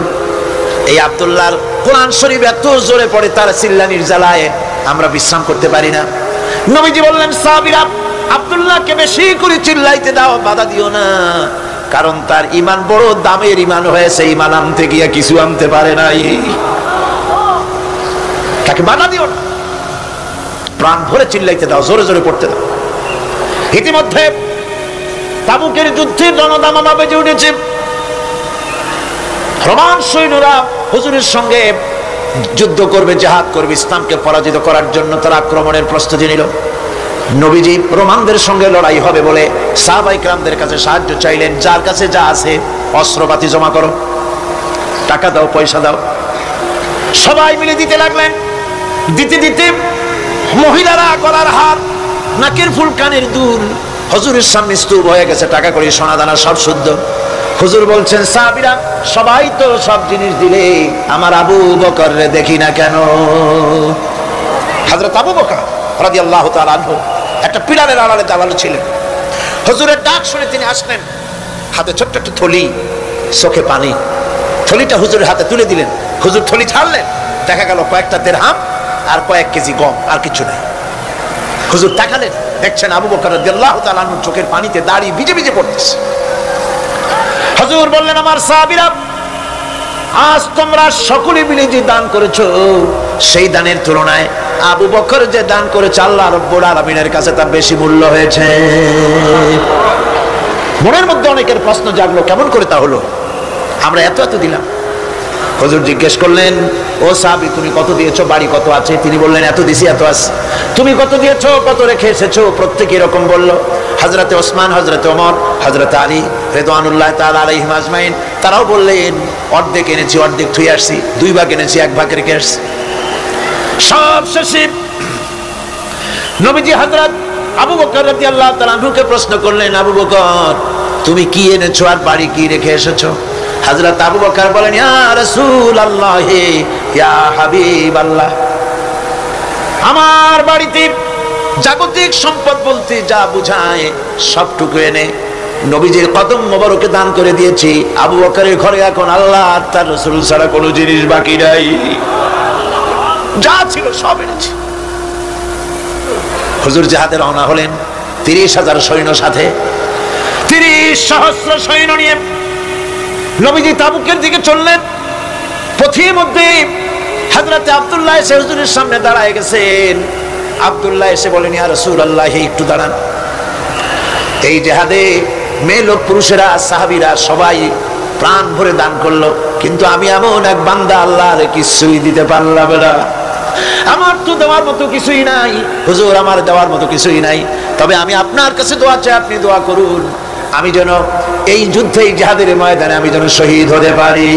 এই আব্দুল্লাহর কোরআন শরীফ এত জোরে পড়ে, তার চিল্লানির জ্বালায় আমরা বিশ্রাম করতে পারি না। নবীজি বললেন, সাহাবীরা, আব্দুল্লাহকে বেশি করে চিল্লাইতে দাও, বাধা দিও না, কারণ তার ঈমান বড় দামের ঈমান হয়েছে, ঈমান আনতে গিয়ে কিছু আনতে পারে নাই। তাকে বাধা দিও না, প্রাণ ভরে চিল্লাইতে দাও, জোরে জোরে পড়তে দাও। ইতিমধ্যে তাবুকের যুদ্ধের রণদামামা বেজে উঠেছে। রোমান সৈন্যরা হুজুরের সঙ্গে যুদ্ধ করবে, জিহাদ করবে, ইসলামকে পরাজিত করার জন্য তারা আক্রমণের প্রস্তুতি নিল। নবীজি রোমানদের সঙ্গে লড়াই হবে বলে সাহাবায়ে কেরামদের কাছে সাহায্য চাইলেন। যার কাছে যা আছে অস্ত্রপাতি জমা করো, টাকা দাও, পয়সা দাও। সবাই মিলে দিতে লাগলেন। দিতে দিতে মহিলারা গলার হার, নাকের ফুল, কানের দুল হুজুরের সামনে স্তূপ হয়ে গেছে, টাকা করে সোনা দানা সব শুদ্ধ। হুজুর বলছেন, সাহাবীরা সবাই তো সব জিনিস দিলে, আমার আবু বকর রে দেখি না কেন? হযরত আবু বকর রাদিয়াল্লাহু তাআলা আনহু একটা পিলারের আড়ালে দাঁড়ানো ছিলেন। হুজুরের ডাক শুনে তিনি আসলেন, হাতে ছোট্ট একটা থলি, চোখে পানি। থলিটা হুজুরের হাতে তুলে দিলেন। হুজুর থলি ছাড়লেন, দেখা গেল কয়েকটা দিরহাম আর কয়েক কেজি গম, আর কিছু নেই। হুজুর তাকালেন, দেখছেন আবু বকর রাদিয়াল্লাহু তাআলা আনহুর চোখের পানিতে দাড়ি ভিজে ভিজে পড়তেছে। হুজুর বললেন, আমার সাহাবীরা, আজ তোমরা সকলে মিলে যে দান করেছো, সেই দানের তুলনায় আবু বকর যে দান করেছে আল্লাহ রাব্বুল আলামিনের কাছে তা বেশি মূল্য হয়েছে। মনের মধ্যে অনেকের প্রশ্ন জাগলো, কেমন করে তা হলো? আমরা এত এত দিলাম। হুজুর জিজ্ঞেস করলেন, ও সাহাবী, তুমি কত দিয়েছো, বাড়ি কত আছে? তিনি বললেন, এত দিছি, এত আছে। তুমি কত দিয়েছো, কত রেখে এসেছো? প্রত্যেকে এরকম বলল। হযরতে ওসমান, হযরতে ওমর, হযরতে আলী রিদওয়ানুল্লাহ তাআলা আলাইহিম আজমাইন, তারাও বললেন, অর্ধেক এনেছি, অর্ধেক থুই আসছি, 2 ভাগ এনেছি, 1 ভাগ রেখে আসছি। সব শেষে নবীজি হযরত আবু বকর রাদিয়াল্লাহু তাআলা আনহুকে প্রশ্ন করলেন, আবু বকর, তুমি কি এনেছো আর বাড়ি কি রেখে এসেছো? হযরত আবু বকর বলেন, ইয়া রাসূলুল্লাহ, ইয়া হাবিবাল্লাহ, আমার বাড়িতে জাগতিক সম্পদ বলতে যা বুঝায় সবটুকু এনে নবীজির কদম মোবারকে দান করে দিয়েছি। আবু বকরের ঘরে এখন আল্লাহ আর তার রাসূল ছাড়া কোনো জিনিস বাকি নাই, যা ছিল সব এনেছি। হুজুর জিহাদে রওনা হলেন 30,000 সৈন্য সাথে, 30 সহস্র সৈন্য নিয়ে নবীজি তাবুকের দিকে চললেন। পথের মধ্যে হযরত আব্দুল্লাহ এসে হুজুরের সামনে দাঁড়ায় গেছেন। আব্দুল্লাহ এসে বলেন, ইয়া রাসূলুল্লাহ, একটু দাঁড়ান। এই জিহাদে মেয়ে লোক, পুরুষেরা, সাহাবীরা সবাই প্রাণ ভরে দান করলো, কিন্তু আমি এমন এক বান্দা, আল্লাহর কিছুই দিতে পারলাম না। আমার তো দেওয়ার মতো কিছুই নাই হুজুর, আমার দেওয়ার মতো কিছুই নাই। তবে আমি আপনার কাছে দোয়া চাই, আপনি দোয়া করুন, আমি যেন এই যুদ্ধে, এই জিহাদের ময়দানে আমি যেন শহীদ হতে পারি।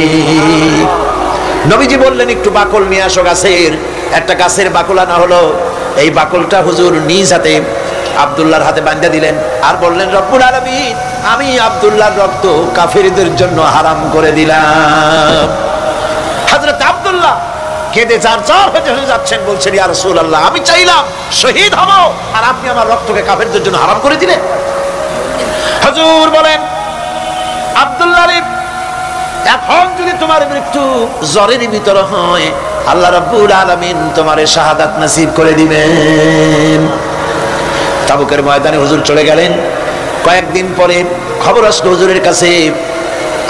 নবীজি বললেন, একটু বাকল নিয়ে আসো গাছের। একটা গাছের বাকল আনা হলো। এই বাকলটা হুজুর নিজ হাতে আব্দুল্লাহর হাতে বাঁধা দিলেন আর বললেন, রব্বুল আলামিন, আমি আব্দুল্লাহর রক্ত কাফিরদের জন্য হারাম করে দিলাম। হযরত আব্দুল্লাহ কেঁদে জারজার হয়ে যাচ্ছেন, বলছেন, ইয়া রাসূলুল্লাহ, আমি চাইলাম শহীদ হব, আর আপনি আমার রক্তকে কাফেরদের জন্য হারাম করে দিলেন। হুজুর বলেন, আব্দুল্লাহ রে, এখন যদি তোমার মৃত্যু জ্বরের ভিতরে হয়, আল্লাহ রাব্বুল আলামিন তোমারে শাহাদাত নসিব করে দিবেন। তাবুকের ময়দানে হুজুর চলে গেলেন। কয়েকদিন পরে খবর আসলো হুজুরের কাছে,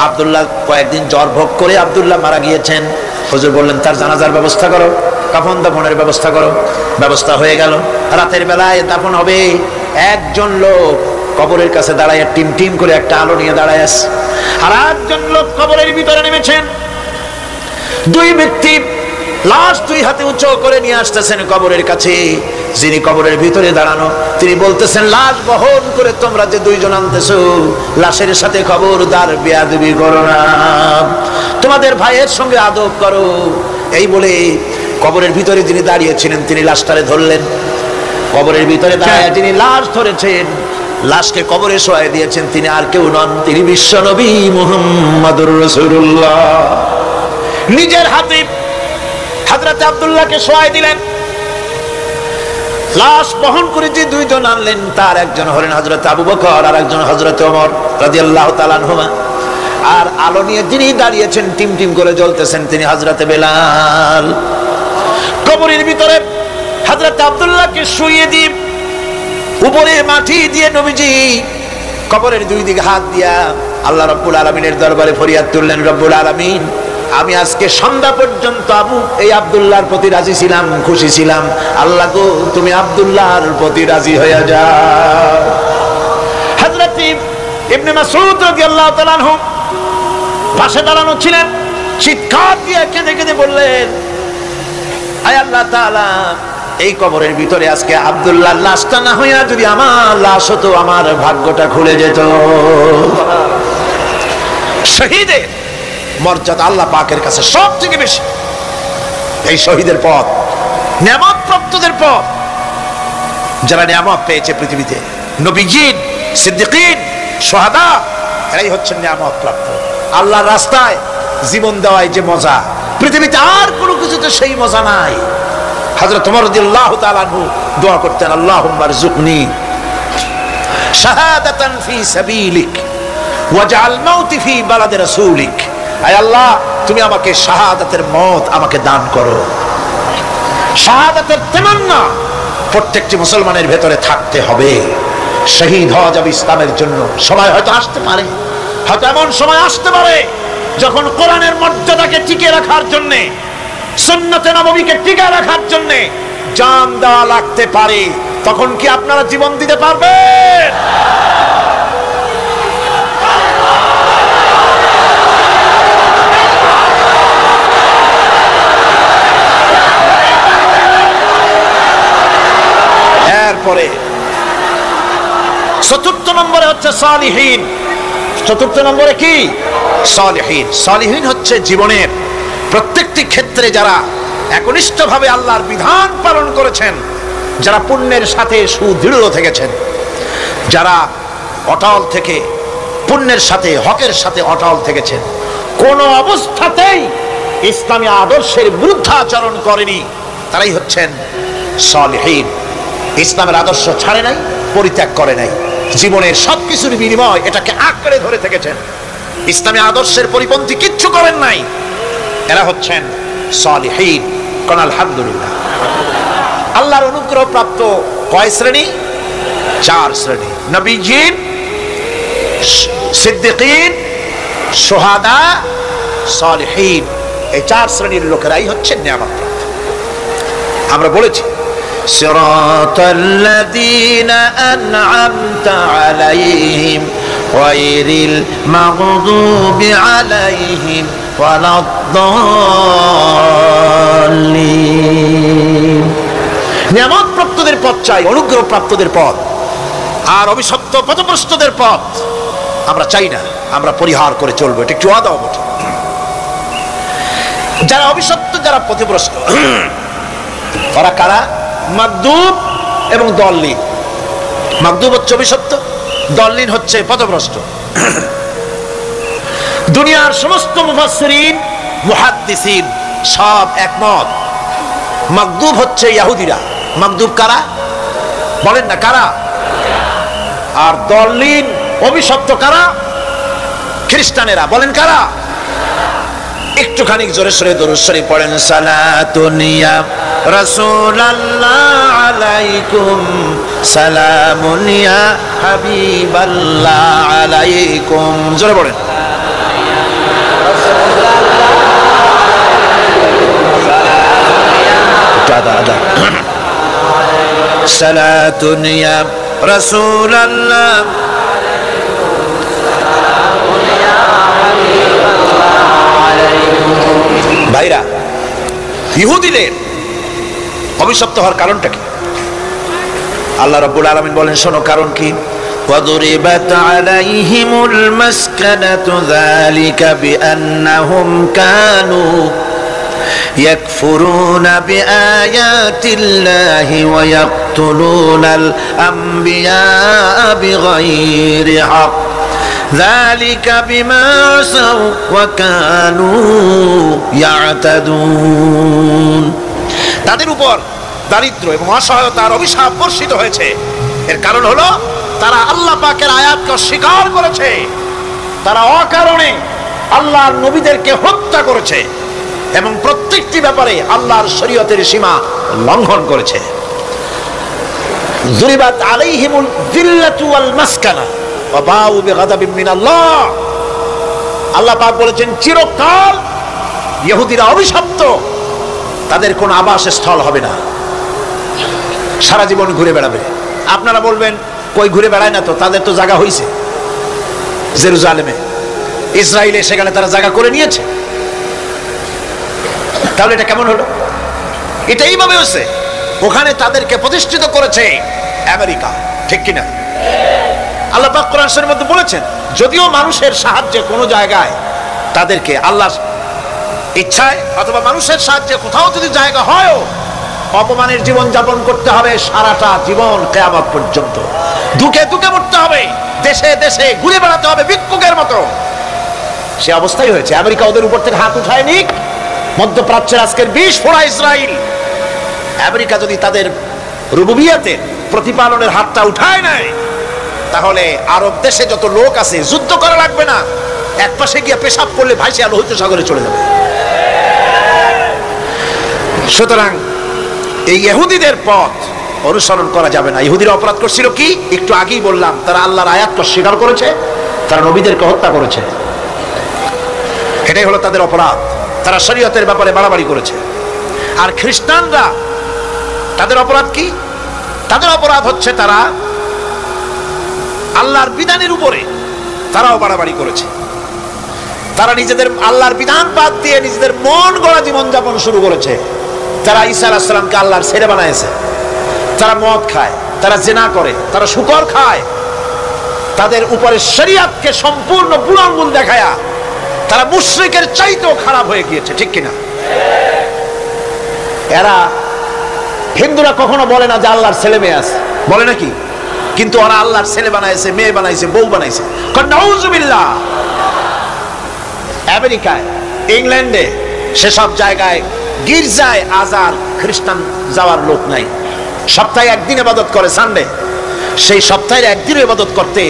আব্দুল্লাহ কয়েকদিন জ্বর ভোগ করে আব্দুল্লাহ মারা গিয়েছেন। হুজুর বললেন, তার জানাজার ব্যবস্থা করো, কাফন দাফনের ব্যবস্থা করো। ব্যবস্থা হয়ে গেল। রাতের বেলায় দাফন হবে। একজন লোক কবরের কাছে দাঁড়ায় টিম টিম করে একটা আলো নিয়ে দাঁড়ায় আছে, আর একজন লোক কবরের ভিতরে নেমেছেন। 2 ব্যক্তি লাশ 2 হাতে উঁচু করে নিয়ে আসতেছেন কবরের কাছে। যিনি কবরের ভিতরে দাঁড়ানো, তিনি বলতেছেন, লাশ বহন করে তোমরা যে 2 জন আনতেছো, লাশের সাথে খবরদার বেয়াদবি করো না, তোমাদের ভাইয়ের সঙ্গে আদব করো। এই বলে কবরের ভিতরে যিনি দাঁড়িয়েছিলেন তিনি লাশটারে ধরলেন। কবরের ভিতরে দাঁড়িয়ে যিনি লাশ ধরেছেন, লাশকে কবরে শোয়াই দিয়েছেন, তিনি আর কেউ নন, তিনি বিশ্ব নবী মুহাম্মদুর রাসূলুল্লাহ। নিজের হাতে হযরত আব্দুল্লাহকে শোয়াই দিলেন। লাশ বহন করে যে 2 জন আনলেন, তার একজন হলেন হযরত আবু বকর, আর একজন হযরত ওমর রাদিয়াল্লাহু তাআলা আনহুমা। আর আলো নিয়ে যিনি দাঁড়িয়েছেন, টিম টিম করে জ্বলতেছেন, তিনি হযরত বেলাল। কবরের ভিতরে হযরত আব্দুল্লাহকে শুইয়ে দিয়ে উপরে মাটি দিয়ে নবীজি কবরের 2 দিকে হাত দিয়া আল্লাহ রাব্বুল আলামিনের দরবারে ফরিয়াদ তুললেন, রব্বুল আলামিন, আমি আজকে সন্ধ্যা পর্যন্ত এই আব্দুল্লাহর প্রতি রাজি ছিলাম, খুশি ছিলাম। আল্লাহ গো, তুমি আব্দুল্লাহর প্রতি রাজি হয়ে যাও। হযরত ইবনে মাসউদ রাদিয়াল্লাহু তাআলা আনহু পাশে দাঁড়ানো ছিলেন। চিৎকার দিয়ে কেঁদে কেঁদে বললেন, আয় আল্লাহ তাআলা, এই কবরের ভিতরে আজকে আব্দুল্লাহর লাশটা না হইয়া যদি আমার লাশ হতো, আমার ভাগ্যটা খুলে যেত। শহীদের মর্যাদা আল্লাহ পাকের কাছে সব থেকে বেশি। এই শহীদের পথ নিয়ামত প্রাপ্তদের পথ। যারা নিয়ামত পেয়েছে পৃথিবীতে, নবীজিন, সিদ্দিকিন, শুহাদা, এরাই হচ্ছেন নিয়ামত প্রাপ্ত। আল্লাহর রাস্তায় জীবন দেওয়ায় যে মজা, পৃথিবীতে আর কোনো কিছুতে সেই মজা নাই। হযরত ওমর রাদিয়াল্লাহু তাআলা আনহু দোয়া করতেন, আল্লাহুম্মা রযুকনি শাহাদাতান ফি সাবিলিক ওয়াজআল মাউতি ফি বালাদি রাসূলিক। আয় আল্লাহ, তুমি আমাকে শাহাদাতের মত আমাকে দান করো। শাহাদাতের তামান্না প্রত্যেকটি মুসলমানের ভেতরে থাকতে হবে। শহীদ হওয়া যাবে ইসলামের জন্য। সময় হয়তো আসতে পারে, হয়তো এমন সময় আসতে পারে যখন কোরআনের মর্যাদাকে টিকে রাখার জন্য, সুন্নতে নববীকে টিকে রাখার জন্য জান দেওয়া লাগতে পারে। তখন কি আপনারা জীবন দিতে পারবেন? এরপরে চতুর্থ নম্বরে হচ্ছে সালিহিন। চতুর্থ নম্বরে কি? সালিহিন। সালিহিন হচ্ছে জীবনের প্রত্যেকটি ক্ষেত্রে যারা একনিষ্ঠভাবে আল্লাহর বিধান পালন করেছেন, যারা পুণ্যের সাথে সুদৃঢ় থেকেছেন, যারা অটল থেকে পুণ্যের সাথে হকের সাথে অটল থেকেছেন, কোন অবস্থাতেই ইসলামী আদর্শের বিরুদ্ধাচরণ করেনি, তারাই হচ্ছেন সালিহিন। ইসলামের আদর্শ ছাড়ে নাই, পরিত্যাগ করে নাই, জীবনের সবকিছুর বিনিময় এটাকে আঁকড়ে ধরে থেকেছেন, ইসলামী আদর্শের পরিপন্থী কিচ্ছু করেন নাই। এরা হচ্ছেন সালিহিন। কোন আলহামদুলিল্লাহ। আল্লাহর অনুগ্রহ প্রাপ্ত কয় শ্রেণী? 4 শ্রেণী। নবীজিন, সিদ্দিকিন, শুহাদা, সালিহিন, এই 4 শ্রেণীর লোকেরাই হচ্ছেন নিয়ামত প্রাপ্ত। আমরা বলেছি সিরাতাল্লাযীনা আন'আমতা আলাইহিম গায়রিল মাগদুবি আলাইহিম ওয়ালাদ-দাল্লিন। নিয়ামত প্রাপ্তদের পথ চাই, অনুগ্রহ প্রাপ্তদের পথ, আর অভিশপ্ত পথভ্রষ্টদের পথ আমরা চাই না, আমরা পরিহার করে চলবো। এটা একটু ওয়াদা বটে। যারা অভিশপ্ত, যারা পথভ্রষ্ট, ওরা কারা? মাগদুব এবং দল্লিন। মাগদুব হচ্ছে অভিশপ্ত, দল্লিন হচ্ছে পথভ্রষ্ট। দুনিয়ার সমস্ত মুফাসসিরিন, মুহাদ্দিসিন সব একমত, মাগদুব হচ্ছে ইহুদিরা। মাগদুব কারা? বলেন না কারা? আর দল্লিন, অভিশপ্ত কারা? খ্রিস্টানেরা। বলেন কারা? একটুখানি জোরে সোরে দরুদ শরীফ পড়েন। সালাতুন ইয়া রাসূলুল্লাহ আলাইকুম, সালামুন ইয়া হাবিবাল্লাহ আলাইকুম। জোরে পড়েন। সালাতুন ইয়া রাসূলুল্লাহ। ভাইরা, ইহুদিদের অভিশপ্ত হওয়ার কারণটা কি? আল্লাহ রাব্বুল আলামিন বলেন, শোনো কারণ কি। وَضُرِبَتْ عَلَيْهِمُ الْمَسْكَنَةُ ذَلِكَ بِأَنَّهُمْ كَانُوا يَكْفُرُونَ بِآيَاتِ اللَّهِ وَيَقْتُلُونَ الْأَنْبِيَاءَ بِغَيْرِ حَقٍّ ذَلِكَ بِمَا عَصَوْا وَكَانُوا يَعْتَدُونَ। তাদের উপর দারিদ্র এবং অসহায়তার অভিশাপ বর্ষিত হয়েছে। এর কারণ হলো তারা আল্লাহ পাকের আয়াতকে অস্বীকার করেছে, তারা অকারণে আল্লাহর নবীদেরকে হত্যা করেছে এবং প্রত্যেকটি ব্যাপারে আল্লাহর শরীয়তের সীমা লঙ্ঘন করেছে। যুরিবাত আলাইহিমুল যিল্লাতু ওয়াল মাসকানা ওয়া বাউ বিগাদাবিন মিনাল্লাহ। আল্লাহ পাক বলেছেন, চিরকাল ইহুদিরা অভিশপ্ত, তাদের কোনো আবাসস্থল হবে না, সারা জীবন ঘুরে বেড়াবে। আপনারা বলবেন, কই ঘুরে বেড়ায় না তো, তাদের তো জায়গা হয়েছে জেরুজালেমে, ইসরায়েলে, সেখানে তারা জায়গা করে নিয়েছে। তাহলে এটা কেমন হলো? এটা এইভাবে হয়েছে। ওখানে তাদেরকে প্রতিষ্ঠিত করেছে আমেরিকা, ঠিক কিনা? আল্লাহ পাক কোরআন শরীফের মধ্যে বলেছেন, যদিও মানুষের সাহায্যে কোনো জায়গায় তাদেরকে আল্লাহ ইচ্ছায় অথবা মানুষের সাহায্যে কোথাও যদি জায়গা হয়, অপমানের জীবন যাপন করতে হবে সারাটা জীবন, কিয়ামত পর্যন্ত দুঃখে দুঃখে মরতে হবে, দেশে দেশে ঘুরে বেড়াতে হবে ভিক্ষুকের মতো। সে অবস্থাই হয়েছে। আমেরিকা ওদের উপর থেকে হাত উঠায় নিক, মধ্যপ্রাচ্যের আজকের 20 ফোড়া ইসরায়েল, আমেরিকা যদি তাদের রুবুবিয়াতে প্রতিপালনের হাতটা উঠায় নেয়, তাহলে আরব দেশে যত লোক আছে যুদ্ধ করা লাগবে না, এক পাশে গিয়ে পেশাব করলে ভাইসে লোহিত সাগরে চলে যাবে। সুতরাং এই ইহুদিদের পথ অনুসরণ করা যাবে না। ইহুদিরা অপরাধ করছিল কি? একটু আগেই বললাম, তারা আল্লাহর আয়াতকে অস্বীকার করেছে, তারা নবীদেরকে হত্যা করেছে, এটাই হলো তাদের অপরাধ। তারা শরীয়তের ব্যাপারে বাড়াবাড়ি করেছে। আর খ্রিস্টানরা, তাদের অপরাধ কি? তাদের অপরাধ হচ্ছে তারা আল্লাহর বিধানের উপরে তারাও বাড়াবাড়ি করেছে। তারা নিজেদের আল্লাহর বিধান বাদ দিয়ে নিজেদের মন গড়া জীবন যাপন শুরু করেছে। তারা ঈসা আলাইহিস সালামকে আল্লাহর ছেলে বানাইছে। তারা মদ খায়, তারা জিনা করে, তারা শুকর খায়। তাদের উপরে শরীয়তকে সম্পূর্ণ বুড়ো আঙ্গুল দেখায়া তারা মুশরিকের চাইতেও খারাপ হয়ে গিয়েছে, ঠিক কিনা? এরা হিন্দুরা কখনো বলে না যে আল্লাহর ছেলে মেয়ে আছে, বলে নাকি? কিন্তু ওরা আল্লাহর ছেলে বানাইছে, মেয়ে বানাইছে, বউ বানাইছে। নাউজুবিল্লাহ। আমেরিকায়, ইংল্যান্ডে, সেসব জায়গায় গির্জায় আজ আর খ্রিস্টান যাওয়ার লোক নাই। সপ্তাহে একদিন ইবাদত করে, সানডে। সেই সপ্তাহের একদিনও ইবাদত করতে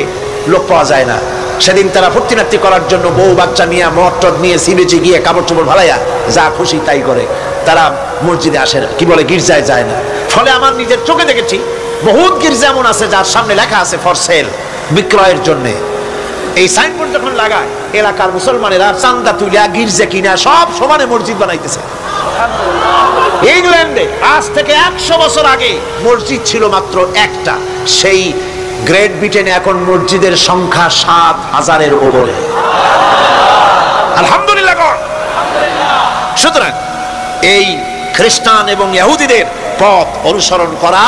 লোক পাওয়া যায় না। সেদিন তারা ফুর্তিনার্তি করার জন্য বউ বাচ্চা নিয়ে, মদ টদ নিয়ে, সিবিচে গিয়ে কাপড় চোপড় ভালাইয়া যা খুশি তাই করে। তারা মসজিদে আসে না, কি বলে, গির্জায় যায় না। ফলে আমার নিজের চোখে দেখেছি বহুত গির্জা এমন আছে যার সামনে লেখা আছে ফর সেল, বিক্রয়ের জন্য। এই সাইনবোর্ড যখন লাগায়, এলাকার মুসলমানেরা চান্দা তুলিয়া গির্জা কিনা সব সমানে মসজিদ বানাইতেছে। ইংল্যান্ডে আজ থেকে 100 বছর আগে মসজিদ ছিল মাত্র একটা। সেই গ্রেট ব্রিটেনে এখন মসজিদের সংখ্যা 7,000-এর উপরে। আলহামদুলিল্লাহ। সুতরাং এই খ্রিস্টান এবং ইহুদিদের পথ অনুসরণ করা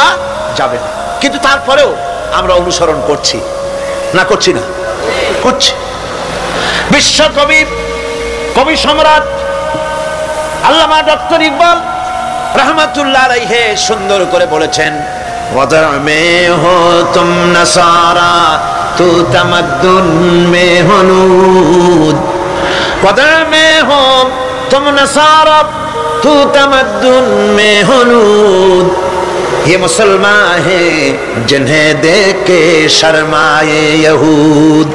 যাবে না। কিন্তু তারপরেও আমরা অনুসরণ করছি না, করছি না? করছি। বিশ্বকবি, কবি সম্রাট আল্লামা ডক্টর ইকবাল রহমাতুল্লাহ আলাইহি সুন্দর করে বলেছেন, वदर में हो तुम नसारा तू तमद्दुन में हो नूद, वदर में हो तुम नसारा तू तमद्दुन में हो नूद, ये मुसलमान है जिन्हें देख के शर्माए यहूद।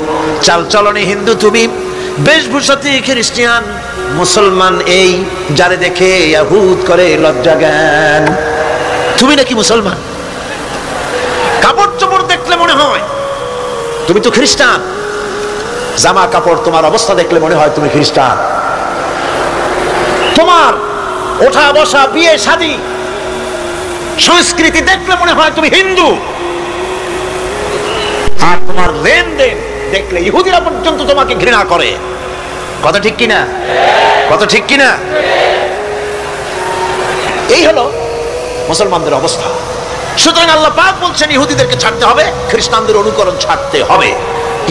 चल चलने हिंदू তুমি, বেশভূষাতে খ্রিস্টান, মুসলমান এই যারে দেখে ইহুদ করে লজ্জা জ্ঞান। তুমি নাকি মুসলমান? কাপড় চোপড় দেখলে মনে হয় তুমি তো খ্রিস্টান। জামা কাপড়, তোমার অবস্থা দেখলে মনে হয় তুমি খ্রিস্টান। তোমার ওঠা বসা, বিয়ে শাদী, সংস্কৃতি দেখলে মনে হয় তুমি হিন্দু। আর তোমার লেনদেন দেখলে ইহুদিরা পর্যন্ত তোমাকে ঘৃণা করে। কথা ঠিক কিনা? কথা ঠিক কিনা? এই হলো মুসলমানদের অবস্থা। সুতরাং আল্লাহ পাক বলছেন ইহুদিদেরকে ছাড়তে হবে, খ্রিস্টানদের অনুকরণ ছাড়তে হবে।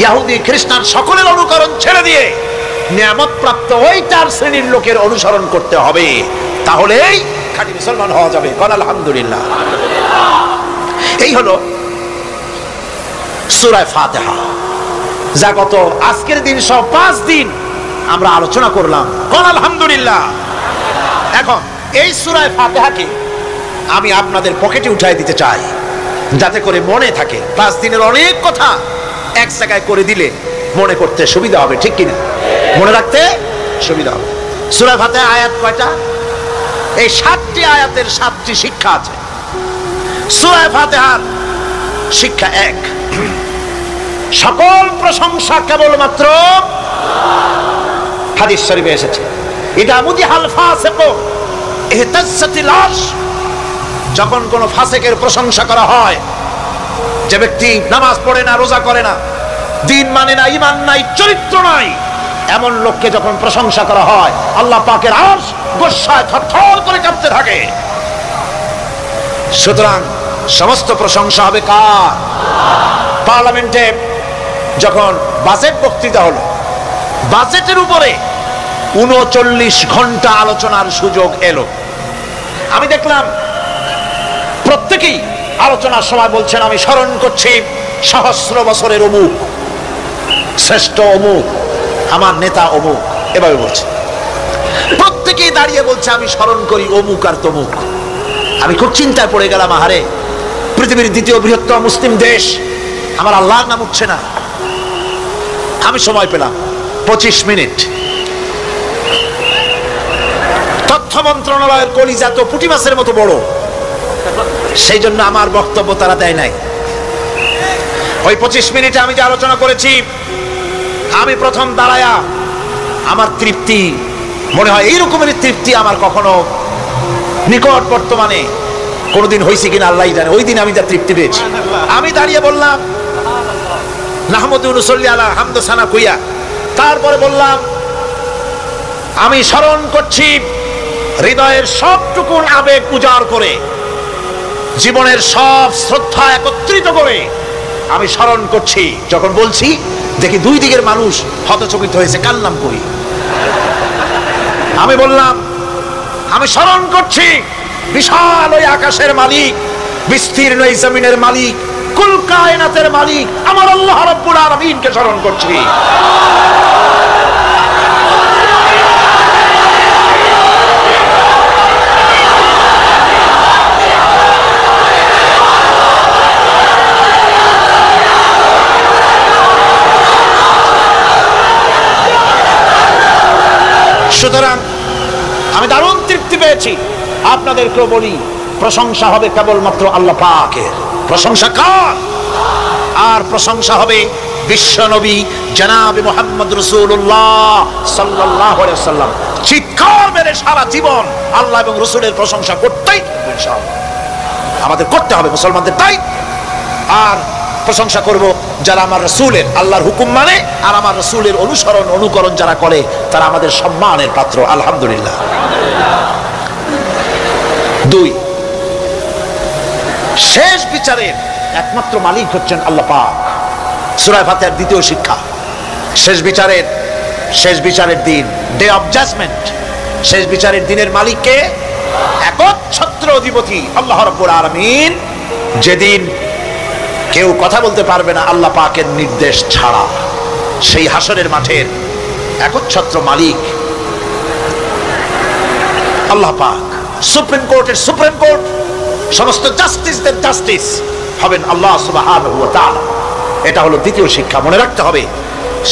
ইহুদি খ্রিস্টান সকলের অনুকরণ ছেড়ে দিয়ে নিয়ামত প্রাপ্ত ওই 4 শ্রেণীর লোকের অনুসরণ করতে হবে, তাহলেই খাঁটি মুসলমান হওয়া যাবে। বল আলহামদুলিল্লাহ। এই হলো সূরা ফাতিহা, যা গত আজকের দিন সহ 5 দিন আমরা আলোচনা করলাম। বল আলহামদুলিল্লাহ। এখন এই সূরা ফাতিহাকে আমি আপনাদের পকেটে উঠাই দিতে চাই, যাতে করে মনে থাকে। 5 দিনের অনেক কথা এক জায়গায় করে দিলে মনে করতে সুবিধা হবে, ঠিক কিনা? মনে রাখতে সুবিধা হবে। সূরা ফাতিহা আয়াত কয়টা? এই 7টি আয়াতের 7টি শিক্ষা আছে। সূরা ফাতিহার শিক্ষা 1, সকল প্রশংসা কেবলমাত্র হাদিস শরীফে এসেছে। ইদা মুদিহাল ফাসিকু ইহতাজ্জাতিল আরশ, যখন কোন ফাসিকের প্রশংসা করা হয়, যে ব্যক্তি নামাজ পড়ে না, রোজা করে না, দিন মানে না, ঈমান নাই, চরিত্র নাই, এমন লোককে যখন প্রশংসা করা হয়, আল্লাহ পাকের আরশ গোসায় থরথর করে কাঁপতে থাকে। সুতরাং সমস্ত প্রশংসা হবে কার? পার্লামেন্টে যখন বাজেট বক্তৃতা হলো, বাজেটের উপরে ৩৯ ঘন্টা আলোচনার সুযোগ এলো। আমি দেখলাম প্রত্যেকেই আলোচনার সময় বলছেন, আমি স্মরণ করছি সহস্র বছরের অমুক, শ্রেষ্ঠ অমুক, আমার নেতা অমুক, এভাবে বলছে। প্রত্যেকেই দাঁড়িয়ে বলছে আমি স্মরণ করি অমুক আর তমুক। আমি খুব চিন্তায় পড়ে গেলাম, আহারে, পৃথিবীর দ্বিতীয় বৃহত্তম মুসলিম দেশ, আমার আল্লাহর নাম উঠছে না। আমি সময় পেলাম 25 মিনিট। তথ্য মন্ত্রণালয়ের কলিজা তো পুঁটি মাছের মতো বড়, সেই জন্য আমার বক্তব্য তারা দেয় নাই। ওই 25 মিনিটে আমি যে আলোচনা করেছি, আমি প্রথম দাঁড়ায়া আমার তৃপ্তি, মনে হয় এই রকমের তৃপ্তি আমার কখনো নিকট বর্তমানে কোনোদিন হয়েছে কিনা আল্লাহ জানে। ওই দিন আমি যা তৃপ্তি পেয়েছি, আমি দাঁড়িয়ে বললাম নাহমাদু নুসাল্লি আলা হামদ সানা কুইয়া, তারপরে বললাম আমি স্মরণ করছি হৃদয়ের সবটুকুন আবেগ উজাড় করে, জীবনের সব শ্রদ্ধা একত্রিত করে আমি স্মরণ করছি। যখন বলছি দেখি দুই দিকের মানুষ হতচকিত হয়েছে, কার নাম করি। আমি বললাম আমি স্মরণ করছি বিশাল ওই আকাশের মালিক, বিস্তীর্ণ এই জমিনের মালিক, কুল কায়নাতের মালিক আমার আল্লাহ রাব্বুল আলামিনকে স্মরণ করছি। সুতরাং আমি দারুণ তৃপ্তি পেয়েছি। আপনাদেরকেও বলি, প্রশংসা হবে কেবলমাত্র আল্লাহ পাকের। প্রশংসা কার? আর প্রশংসা হবে বিশ্ব নবী জনাবে মুহাম্মদ রাসূলুল্লাহ সাল্লাল্লাহু আলাইহি ওয়াসাল্লাম। চিৎকার মেরে সারা জীবন আল্লাহ এবং রাসূলের প্রশংসা করতেই থাকবে ইনশাআল্লাহ। আমাদের করতে হবে, মুসলমানদের তাই। আর প্রশংসা করব যারা আমার রাসূলের, আল্লাহর হুকুম মানে আর আমার রাসূলের অনুসরণ অনুকরণ যারা করে, তারা আমাদের সম্মানের পাত্র, আলহামদুলিল্লাহ। 2, শেষ বিচারের একমাত্র মালিক হচ্ছেন আল্লাহ পাক। সূরা ফাতিহার দ্বিতীয় শিক্ষা, শেষ বিচারের দিন, ডে অফ জাজমেন্ট, শেষ বিচারের দিনের মালিককে একচ্ছত্র অধিপতি আল্লাহ রাব্বুল আলামিন। যেদিন কেউ কথা বলতে পারবে না আল্লাহ পাকের নির্দেশ ছাড়া, সেই হাসরের মাঠের একচ্ছত্র মালিক আল্লাহ পাক। সুপ্রিম কোর্টের সুপ্রিম কোর্ট, সমস্ত জাস্টিসদের জাস্টিস হবেন আল্লাহ সুবহানাহু ওয়া তাআলা। এটা হলো দ্বিতীয় শিক্ষা, মনে রাখতে হবে।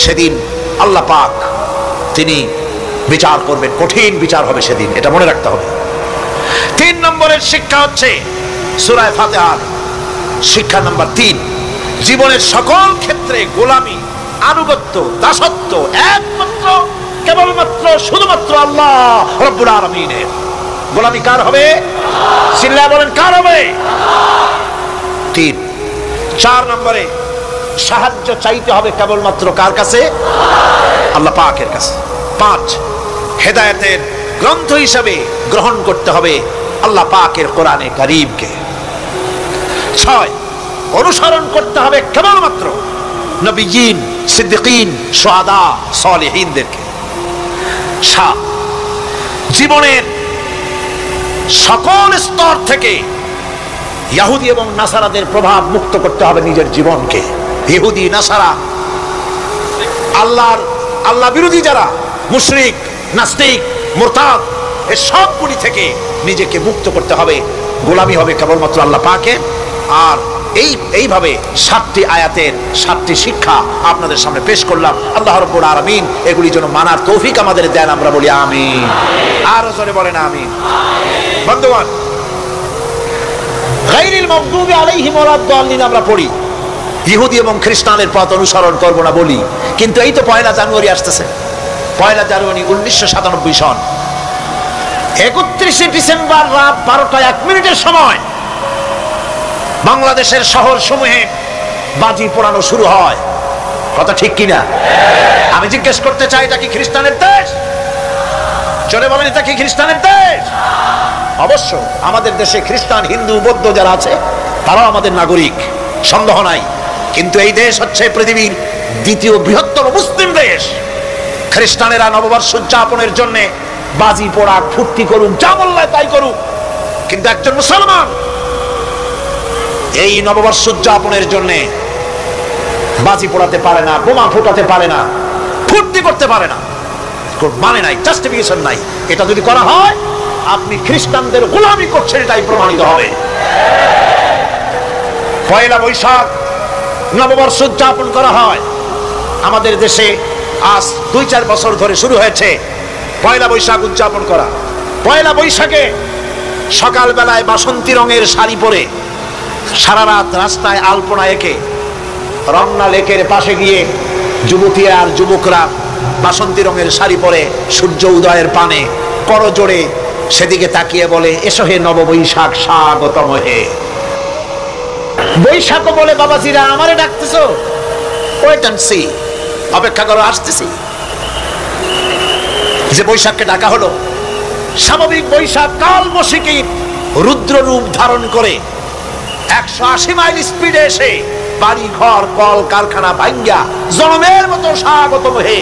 সেদিন আল্লাহ পাক তিনি বিচার করবেন, কঠিন বিচার হবে সেদিন, এটা মনে রাখতে হবে। 3 নম্বরের শিক্ষা হচ্ছে সূরা ফাতিহার শিক্ষা নাম্বার 3, জীবনের সকল ক্ষেত্রে গোলামি, আনুগত্য, দাসত্ব একমাত্র কেবলমাত্র শুধুমাত্র আল্লাহ রাব্বুল আলামিনের। গোলামি কার হবে? চিল্লায় বলেন, কার হবে? 3। 4 নম্বরে সাহায্য চাইতে হবে কেবলমাত্র কার কাছে? আল্লাহ পাকের কাছে। 5, হেদায়েতের গ্রন্থ হিসাবে গ্রহণ করতে হবে আল্লাহ পাকের কোরআনে কারীমকে। 6, অনুসরণ করতে হবে কেবলমাত্র নবীয়িন, সিদ্দিকিন, শুহাদা, সালেহিনদেরকে। 7, জীবনের সকল স্তর থেকে ইহুদি এবং নাসারাদের প্রভাব মুক্ত করতে হবে নিজের জীবনকে। ইহুদি, নাসারা, আল্লাহ বিরোধী যারা মুশরিক, নাস্তিক, মুরতাদ, এই সবগুলি থেকে নিজেকে মুক্ত করতে হবে। গোলামি হবে কেবলমাত্র আল্লাহ পাকের। আর এইভাবে 7টি আয়াতের 7টি শিক্ষা আপনাদের সামনে পেশ করলাম। আল্লাহ রাব্বুল আলামিন এগুলি যেন মানার তৌফিক আমাদের দেন, আমরা বলি আমিন। আর জোরে বলেন আমিন। বন্ধুগণ, গায়রিল মাগদুবি আলাইহিম ওয়ালাদ-দাল্লিন আমরা পড়ি, ইহুদি এবং খ্রিস্টানের পথ অনুসরণ করব না বলি, কিন্তু এই তো 1 জানুয়ারি আসতেছে। 1 জানুয়ারি 1997 সন, 31 ডিসেম্বর রাত 12টা 1 মিনিটের সময় বাংলাদেশের শহর সমূহে বাজি পোড়ানো শুরু হয়। কথা ঠিক কিনা? আমি জিজ্ঞেস করতে চাই, এটা কি খ্রিস্টানের দেশ? চলে বলেন, এটা কি খ্রিস্টানের দেশ? অবশ্য আমাদের দেশে খ্রিস্টান, হিন্দু, বৌদ্ধ যারা আছে তারাও আমাদের নাগরিক, সন্দেহ নাই। কিন্তু এই দেশ হচ্ছে পৃথিবীর দ্বিতীয় বৃহত্তম মুসলিম দেশ। খ্রিস্টানেরা নববর্ষ উদযাপনের জন্য বাজি পোড়াক, ফুর্তি করুক, যা বললে তাই করুক, কিন্তু একজন মুসলমান এই নববর্ষ উদযাপনের জন্য বাজি পোড়াতে পারে না, বোমা ফুটাতে পারে না, ফুর্তি করতে পারে না। মানে নাই, জাস্টিফিকেশন নাই। এটা যদি করা হয় আপনি খ্রিস্টানদের গোলামি করছেন, এটাই প্রমাণিত হবে। পয়লা বৈশাখ নববর্ষ উদযাপন করা হয় আমাদের দেশে। আজ 2-4 বছর ধরে শুরু হয়েছে পয়লা বৈশাখ উদযাপন করা। পয়লা বৈশাখে সকালবেলায় বাসন্তী রঙের শাড়ি পরে সারা রাত রাস্তায় আলপনা এঁকে রমনা লেকের পাশে গিয়ে যুবতী আর যুবকরা বাসন্তী রঙের শাড়ি পরে সূর্য উদয়ের পানে করজোড়ে সেদিকে তাকিয়ে বলে, এসো হে নববৈশাখ, স্বাগতম হে। বৈশাখ বলে বাবাজিরা আমারে ডাকতেছো, ওয়েট এন্ড সি, অপেক্ষা করো, আসতেছি। যে বৈশাখকে ডাকা হলো স্বাভাবিক বৈশাখ, কাল বৈশাখী রুদ্র রূপ ধারণ করে 180 মাইল স্পিডে এসে বাড়ি ঘর কল কারখানা ভাঙ্গা জনমের মতো স্বাগতম হে।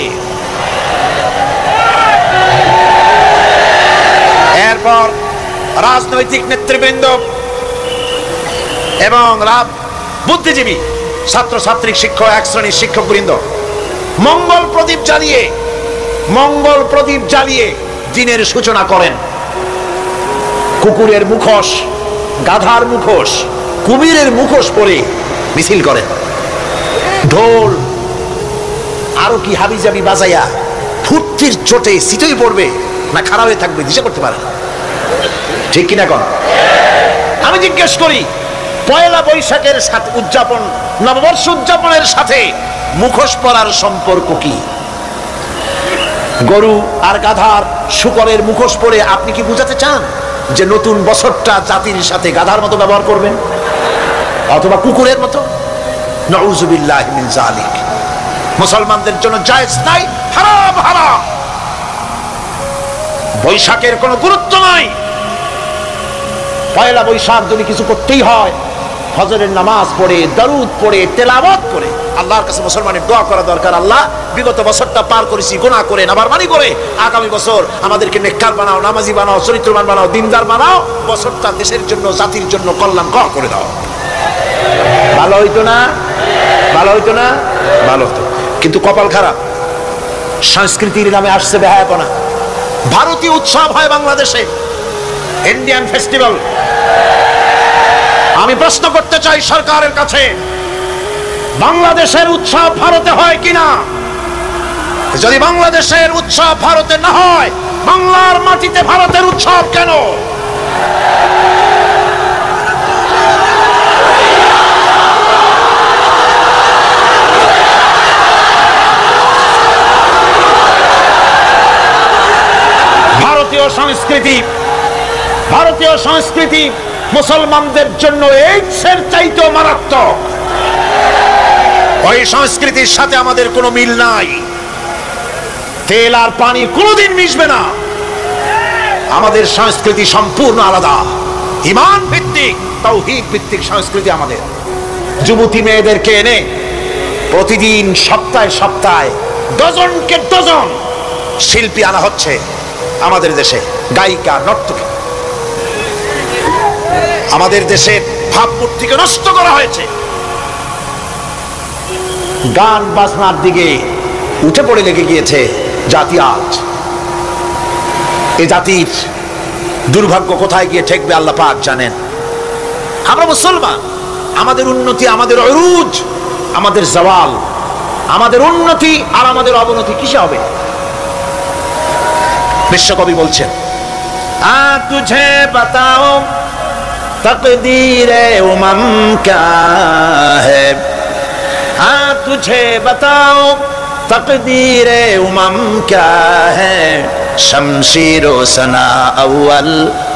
এরপর রাজনৈতিক নেতৃবৃন্দ এবং বুদ্ধিজীবী, ছাত্রছাত্রী, শিক্ষক, এক শ্রেণীর শিক্ষক বৃন্দ মঙ্গল প্রদীপ জ্বালিয়ে দিনের সূচনা করেন। কুকুরের মুখোশ, গাধার মুখোশ, কুমিরের মুখোশ পরে মিছিল করেন। ঢোল আরো কি হাবিজাবি বাজাইয়া ফুর্তির চোটে শীতই পড়বে না খারাপ হয়ে থাকবে দিশা করতে পারে না। ঠিক কিনা কোন? আমি জিজ্ঞেস করি, পয়লা বৈশাখের সাথে উদযাপন, নববর্ষ উদযাপনের সাথে মুখোশ পরার সম্পর্ক কি? গরু আর গাধার শুকরের মুখোশ পরে আপনি কি বুঝাতে চান যে নতুন বছরটা জাতির সাথে গাধার মতো ব্যবহার করবেন অথবা কুকুরের মতো? নাউযুবিল্লাহি মিন যালিক। মুসলমানদের জন্য জায়েজ নাই, হারাম হারাম। বৈশাখের কোনো গুরুত্ব নাই। পয়লা বৈশাখ যদি কিছু করতেই হয় ফজরের নামাজ পড়ে, দরুদ পড়ে, তেলাওয়াত করে আল্লাহর কাছে মুসলমানের দোয়া করা দরকার। আল্লাহ, বিগত বছরটা পার করেছি গুনাহ করে, নাফরমানি করে, আগামী বছর আমাদেরকে নেককার বানাও, নামাজি বানাও, চরিত্রবান বানাও, দিনদার বানাও। বছরটা দেশের জন্য, জাতির জন্য কল্যাণকর করে দাও। ভালো হইতো না? ভালো হইতো না? ভালো হতো। কিন্তু কপাল খারাপ, সংস্কৃতির নামে আসছে বেহায়াপনা। ভারতীয় উৎসব হয় বাংলাদেশে, ইন্ডিয়ান ফেস্টিভ্যাল। আমি প্রশ্ন করতে চাই সরকারের কাছে, বাংলাদেশের উৎসব ভারতে হয় কিনা? যদি বাংলাদেশের উৎসব ভারতে না হয়, বাংলার মাটিতে ভারতের উৎসব কেন? ভারতীয় সংস্কৃতি মুসলমানদের জন্য এইডসের চাইতেও মারাত্মক। ওই সংস্কৃতির সাথে আমাদের কোনো মিল নাই। তেল আর পানি কোনোদিন মিশবে না। আমাদের সংস্কৃতি সম্পূর্ণ আলাদা, ঈমান ভিত্তিক, তাওহীদ ভিত্তিক সংস্কৃতি আমাদের। যুবতী মেয়েদেরকে এনে প্রতিদিন সপ্তাহে সপ্তাহে ডজনকে ডজন শিল্পী আনা হচ্ছে আমাদের দেশে, গায়িকা, নর্তকী। আমাদের দেশের ভাবমূর্তিকে নষ্ট করা হয়েছে। গান বাজনার দিকে উঠে পড়ে লেগে গিয়েছে জাতি আজ। এই জাতির দুর্ভাগ্য কোথায় গিয়ে ঠেকবে আল্লাহ পাক জানেন। আমরা মুসলমান, আমাদের উন্নতি, আমাদের উরুজ, আমাদের জাওয়াল, আমাদের উন্নতি আর আমাদের অবনতি কিসে হবে? বিশ্বকবি বলছেন, তুঝে বাতাও তকদীরে উমম ক্যা হ্যায়, তুঝে বাতাও তকদীরে উমম ক্যা হ্যায়, শমশির ও সনা আউয়াল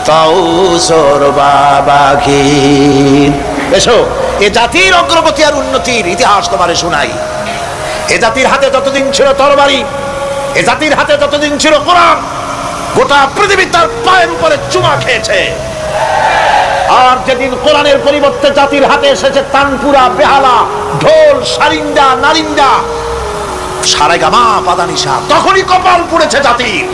তাউস ওর বাবাগীর। এসো, এ জাতির অগ্রগতি আর উন্নতির ইতিহাস তোমারে শোনাই। এ জাতির হাতে যতদিন ছিল তরবারি, এ জাতির হাতে যতদিন ছিল কোরআন, গোটা পৃথিবী তার পায়ের উপরে চুমা খেয়েছে। আর যেদিন কোরআনের পরিবর্তে জাতির হাতে এসেছে তানপুরা, বেহালা, ঢোল, সারিন্দা, নারিন্দা, সারেগামা, পাদানিসা, তখনই কপাল পুড়েছে জাতির।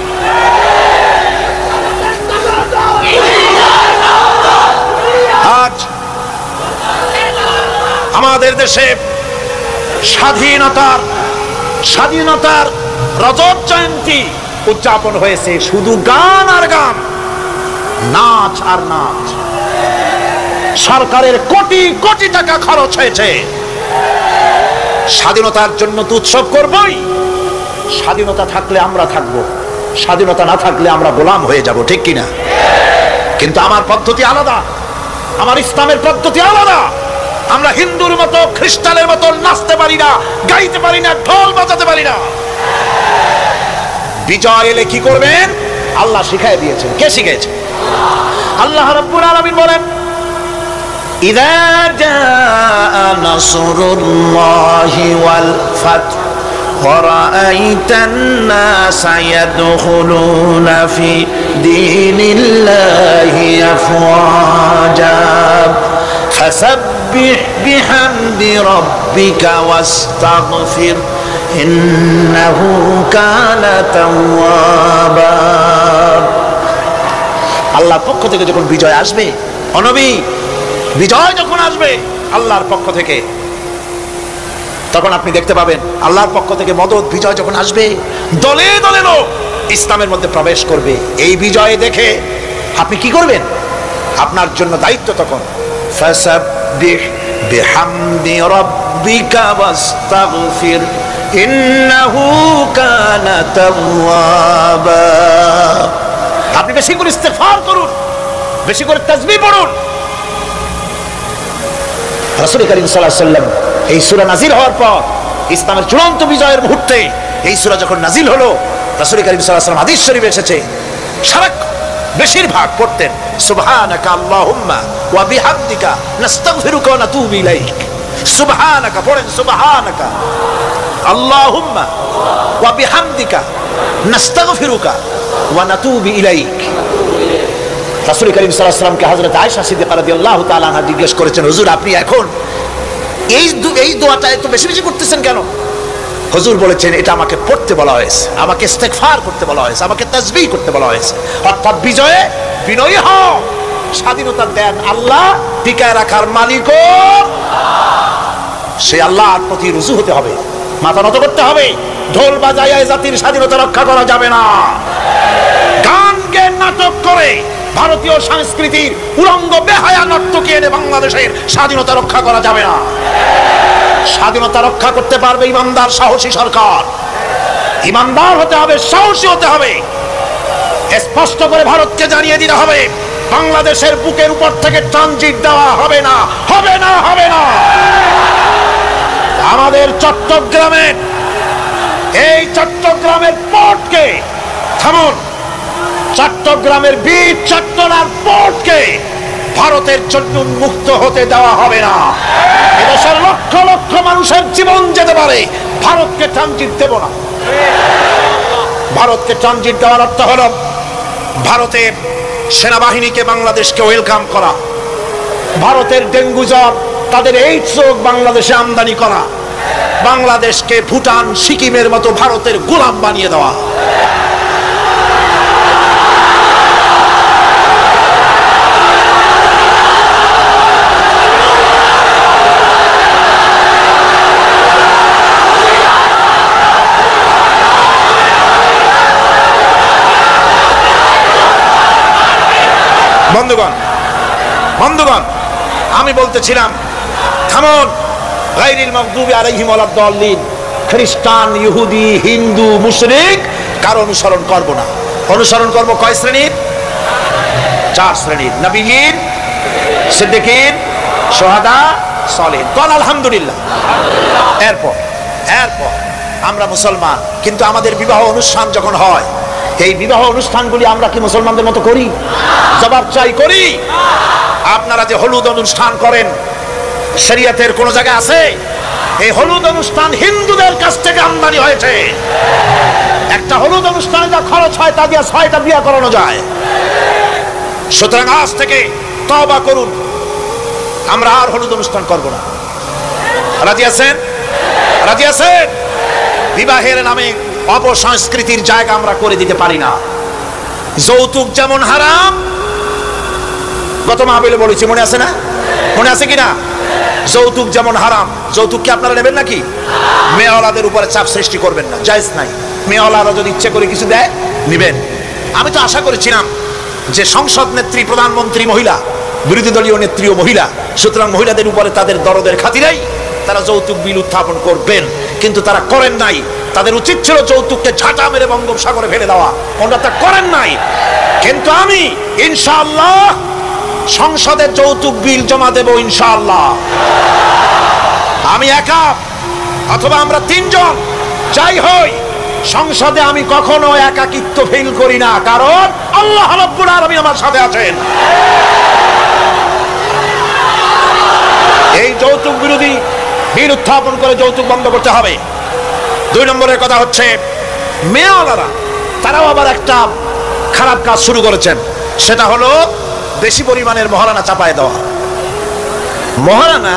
আজ আমাদের দেশে স্বাধীনতার রজত জয়ন্তী উদযাপন হয়েছে, শুধু গান আর গান, নাচ আর নাচ। সরকারের কোটি কোটি টাকা খরচ হয়েছে। স্বাধীনতার জন্য তো উৎসব করবই, স্বাধীনতা থাকলে আমরা থাকব, স্বাধীনতা না থাকলে আমরা গোলাম হয়ে যাব, ঠিক কিনা? কিন্তু আমার পদ্ধতি আলাদা, আমার ইসলামের পদ্ধতি আলাদা। আমরা হিন্দুর মতো খ্রিস্টানের মতো নাচতে পারি না, গাইতে পারি না, ঢোল বাজাতে পারি না। বিজয় এলে কি করবেন আল্লাহ শিখাই দিয়েছেন। কে শিখিয়েছে? আল্লাহ রাব্বুল আলামিন বলেন, ইযা জাআ নাসরুল্লাহি ওয়াল ফাতহ ওয়া রাআইতান নাসা ইয়াদখুলুনা ফি দীনিল্লাহি আফওয়াজা ফাসাব্বিহ বিহামদি রাব্বিকা ওয়াস্তাগফির ইন্নাহু কানা তাওয়াবা। আল্লাহর পক্ষ থেকে যখন বিজয় আসবে, ও নবী, বিজয় যখন আসবে আল্লাহর পক্ষ থেকে, তখন আপনি দেখতে পাবেন আল্লাহর পক্ষ থেকে মদদ, বিজয় যখন আসবে দলে দলে লোক ইসলামের মধ্যে প্রবেশ করবে। এই বিজয় দেখে আপনি কি করবেন? আপনার জন্য দায়িত্ব তখন ফাসাব্বিহ বিহামদি রাব্বিকা ওয়াস্তাগফির ইন্নাহু কানা তাওয়াবা। আপনি বেশি করে ইস্তেগফার করুন, বেশি করে তাসবিহ পড়ুন। রাসূল করিম সাল্লাল্লাহু আলাইহি ওয়াসাল্লাম এই সূরা নাযিল হওয়ার পর, ইসলামের চূড়ান্ত বিজয়ের মুহূর্তে এই সূরা যখন নাযিল হলো, রাসূল করিম সাল্লাল্লাহু আলাইহি ওয়াসাল্লাম হাদিস শরীফে এসেছে সারাক্ষণ বেশিরভাগ পড়তেন সুবহানাকা আল্লাহুম্মা ওয়া বিহামদিকা নাস্তাগফিরুকা ওয়া নাতুবু ইলাইক। সুবহানাকা পড়েন, সুবহানাকা আল্লাহুম্মা ওয়া বিহামদিকা নাস্তাগফিরুকা ওয়া নাতুবু ইলাইক। রাসূল করিম সাল্লাল্লাহু আলাইহি ওয়াসাল্লামকে হযরত আয়েশা সিদ্দিকা রাদিয়াল্লাহু তাআলা আনহা জিজ্ঞেস করেছেন, হুজুর আপনি এখন এই দোয়াটা এত বেশি বেশি করতেছেন কেন? হুজুর বলেছেন, এটা আমাকে পড়তে বলা হয়েছে, আমাকে ইস্তেগফার করতে বলা হয়েছে, আমাকে তাসবিহ করতে বলা হয়েছে। অর্থাৎ বিজয়ে বিনয়ী হও। স্বাধীনতা দেন আল্লাহ, টিকায় রাখার মালিকও সে আল্লাহর প্রতি রুজু হতে হবে, মাথা নত করতে হবে। ঢোল বাজাইয়া জাতির স্বাধীনতা রক্ষা করা যাবে না। গান গে নাটক করে ভারতীয় সংস্কৃতির উলঙ্গ বেহায়া নর্তকী এনে বাংলাদেশের স্বাধীনতা রক্ষা করা যাবে না। স্বাধীনতা রক্ষা করতে পারবে ইমানদার সাহসী সরকার। ইমানদার হতে হবে, সাহসী হতে হবে। স্পষ্ট করে ভারতকে জানিয়ে দিতে হবে, বাংলাদেশের বুকের উপর থেকে ট্রানজিট দেওয়া হবে না, হবে না, হবে না। আমাদের চট্টগ্রামের এই চট্টগ্রামের পোর্টকে থামুন, চট্টগ্রামের বীর চট্টলার পোর্টকে ভারতের জন্য মুক্ত হতে দেওয়া হবে না। এদেশের লক্ষ লক্ষ মানুষের জীবন যেতে পারে, ভারতকে ট্রানজিট দেব না। ভারতকে ট্রানজিট দেওয়ার অর্থ হলো ভারতের সেনাবাহিনীকে বাংলাদেশকে ওয়েলকাম করা, ভারতের ডেঙ্গু জ্বর, তাদের এইডস রোগ বাংলাদেশে আমদানি করা, বাংলাদেশকে ভুটান, সিকিমের মতো ভারতের গোলাম বানিয়ে দেওয়া। বন্ধুগণ, আমি বলতেছিলাম থামুন। গায়রিল মাগদুবি আলাইহিম ওয়ালাদ-দাল্লিন, খ্রিস্টান, ইহুদি, হিন্দু, মুশরিক কার অনুসরণ করব না। অনুসরণ করব কয় শ্রেণীর? 4 শ্রেণীর। নবীয়িন, সিদ্দিকিন, শুহাদা, সালিহিন। কোন আলহামদুলিল্লাহ। এরপর আমরা মুসলমান, কিন্তু আমাদের বিবাহ অনুষ্ঠান যখন হয়, এই বিবাহ অনুষ্ঠানগুলি আমরা কি মুসলমানদের মতো করি? জবাব চাই, করি? আপনারা যে হলুদ অনুষ্ঠান করেন, শরীয়তের কোন জায়গায় আছে? এই হলুদ অনুষ্ঠান হিন্দুদের কাছ থেকে আমদানি হয়েছে। একটা হলুদ অনুষ্ঠানে যা খরচ হয় তা দিয়ে 6টা বিয়ে করানো যায়। সুতরাং আজ থেকে তওবা করুন, আমরা আর হলুদ অনুষ্ঠান করব না। রাজি আছেন? রাজি আছেন? বিবাহের নামে অপসংস্কৃতির জায়গা আমরা করে দিতে পারি না। যৌতুক যেমন হারাম, গত মাহফিলে বলেছি, মনে আছে না? মনে আছে কিনা? যৌতুক যেমন হারাম, যৌতুক কি আপনারা নেবেন নাকি? মেয়েওয়ালাদের উপরে চাপ সৃষ্টি করবেন না, জায়েজ নাই। মেয়েওয়ালারা যদি ইচ্ছে করে কিছু দেয় নিবেন। আমি তো আশা করেছিলাম যে সংসদ নেত্রী, প্রধানমন্ত্রী মহিলা, বিরোধী দলীয় নেত্রীও মহিলা, সুতরাং মহিলাদের উপরে তাদের দরদের খাতিরেই তারা যৌতুক বিল উত্থাপন করবেন, কিন্তু তারা করেন নাই। তাদের উচিত ছিল যৌতুককে ঝাঁটা মেরে বঙ্গোপসাগরে ফেলে দেওয়া, ওনারা তা করেন নাই। কিন্তু আমি ইনশাআল্লাহ সংসদে যৌতুক বিল জমা দেব ইনশাআল্লাহ। আমি একা অথবা আমরা 3 জন যাই হই, সংসদে আমি কখনো একাকিত্ব ফিল করি না, কারণ আল্লাহ রাব্বুল আলামিন আমার সাথে আছেন। এই যৌতুক বিরোধী বিল উত্থাপন করে যৌতুক বন্ধ করতে হবে। 2 নম্বরের কথা হচ্ছে, মেয়েওয়ালারা তারাও আবার একটা খারাপ কাজ শুরু করেছেন, সেটা হলো বেশি পরিমাণের মহারানা চাপায় দেওয়া। মহারানা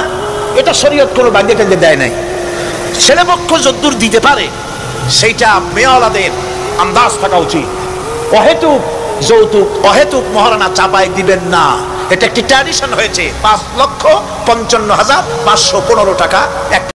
এটা শরীয়ত কোনো বাধ্যে টেনে দেয় নাই। ছেলেপক্ষ যদ্দূর দিতে পারে সেইটা মেয়েওয়ালাদের আন্দাজ থাকা উচিত। অহেতুক যৌতুক, অহেতুক মহারানা চাপায় দিবেন না। এটা একটি ট্র্যাডিশন হয়েছে। 5,55,515 টাকা